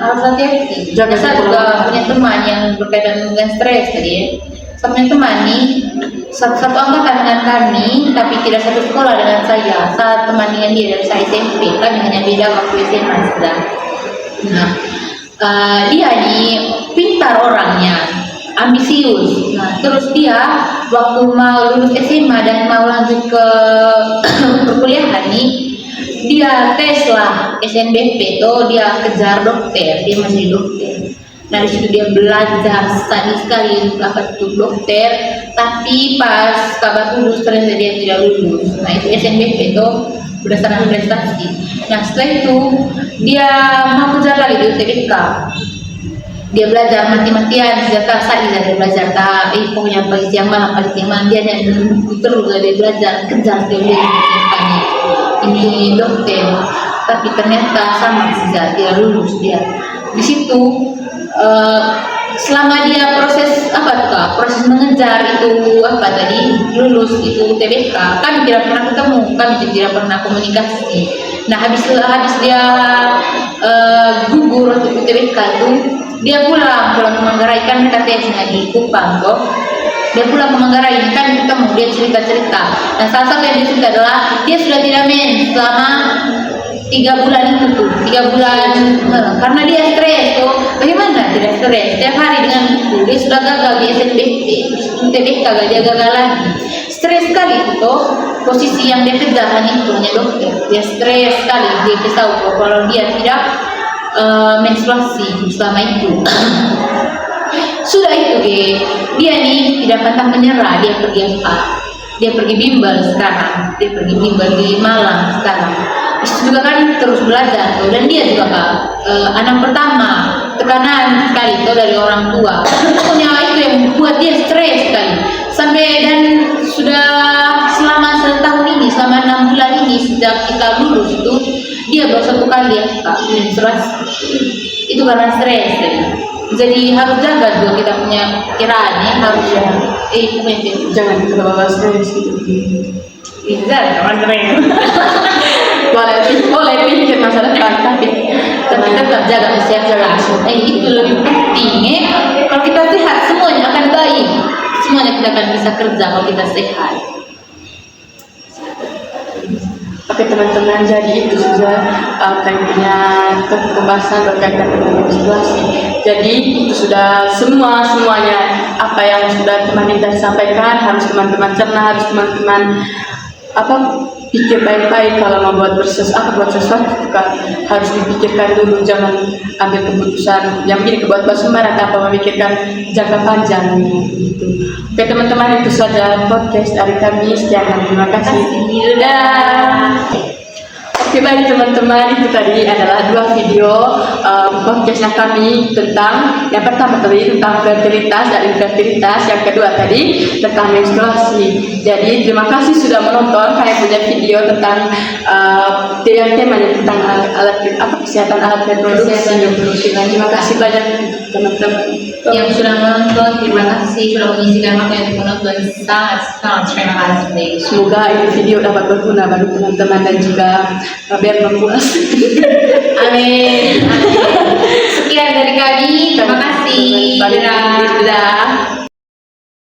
Saya juga punya teman yang berkaitan dengan stres tadi ya. Saya punya teman nih satu angkatan dengan kami tapi tidak satu sekolah dengan saya. Saya teman dengan dia dari saya SMP, kami hanya beda waktu SMA saja. Nah, dia nih pintar orangnya, ambisius. Nah, terus dia waktu mau lulus SMA dan mau lanjut ke perkuliahan nih, dia tes lah SNBP tuh, dia kejar dokter, dia masih dokter. Nah di situ dia belajar sekali dapat untuk dokter, tapi pas kabar lulus ternyata dia tidak lulus. Nah itu SNBP tuh berdasarkan prestasi. Nah setelah itu dia mau kejar lagi di UTBK. Dia belajar mati-matian, sejak saat dia belajar pokoknya pagi siang malam dia terus dia belajar kejar dia ini dokter, tapi ternyata sama saja dia lulus dia. Di situ selama dia proses mengejar itu lulus itu UTBK, kami tidak pernah ketemu, kami tidak pernah komunikasi. Nah habis dia gugur untuk UTBK itu, dia pulang ke Manggarai, kan mereka tesnya di Kupang kok. Dia pulang ke Manggarai ini kan ketemu, dia cerita. Dan salah satu yang dia cerita adalah dia sudah tidak mens selama 3 bulan itu tuh, 3 bulan karena dia stres tuh. Bagaimana tidak stres? Setiap hari dengan itu dia sudah gagal di SNBP, terus UTBK dia gagal lagi. Stres sekali tuh, posisi yang dia kejar hanya dokter. Dia stres sekali, dia tahu kalau dia tidak menstruasi selama itu. Sudah itu dia nih tidak pantang menyerah, dia pergi Dia pergi bimbel sekarang, dia pergi bimbel di Malang sekarang. Itu juga kan terus belajar tuh, dan dia juga anak pertama, tekanan sekali tuh dari orang tua. Pokoknya itu yang membuat dia stres sekali. Sampai dan sudah selama setahun ini, selama 6 bulan ini sejak kita lulus itu, dia baru 1 kali menstruasi. Itu karena stres tadi. Jadi harus jaga juga kita punya kiraan ya, harus jangan terbawa stres gitu. boleh pikir masa depan, tapi tetap jaga kesehatan. Itu lebih penting ya. Kalau kita sehat semuanya akan baik, semuanya kita akan bisa kerja kalau kita sehat. Oke teman-teman, jadi itu sudah kayaknya pembahasan berkaitan dengan menstruasi. Jadi itu sudah semuanya apa yang sudah teman Indah sampaikan harus teman-teman cerna, harus teman-teman pikir baik-baik kalau mau buat sesuatu juga harus dipikirkan dulu, jangan ambil keputusan yang begini buat sembarang tanpa memikirkan jangka panjang gitu. Oke teman-teman, itu saja podcast dari kami. Sekian dan terima kasih. Oke baik teman-teman, itu tadi adalah 2 video podcastnya kami tentang yang pertama tadi tentang fertilitas dan infertilitas, yang kedua tadi tentang menstruasi. Jadi terima kasih sudah menonton. Kami punya video tentang temanya tentang kesehatan alat reproduksi. Terima kasih banyak teman-teman yang sudah menonton. Terima kasih sudah mengisikan waktu yang menonton. Sangat terima kasih. Semoga ini video dapat berguna bagi teman-teman dan juga biar mempuas. Amin. Sekian dari kami. Terima kasih. Dadah.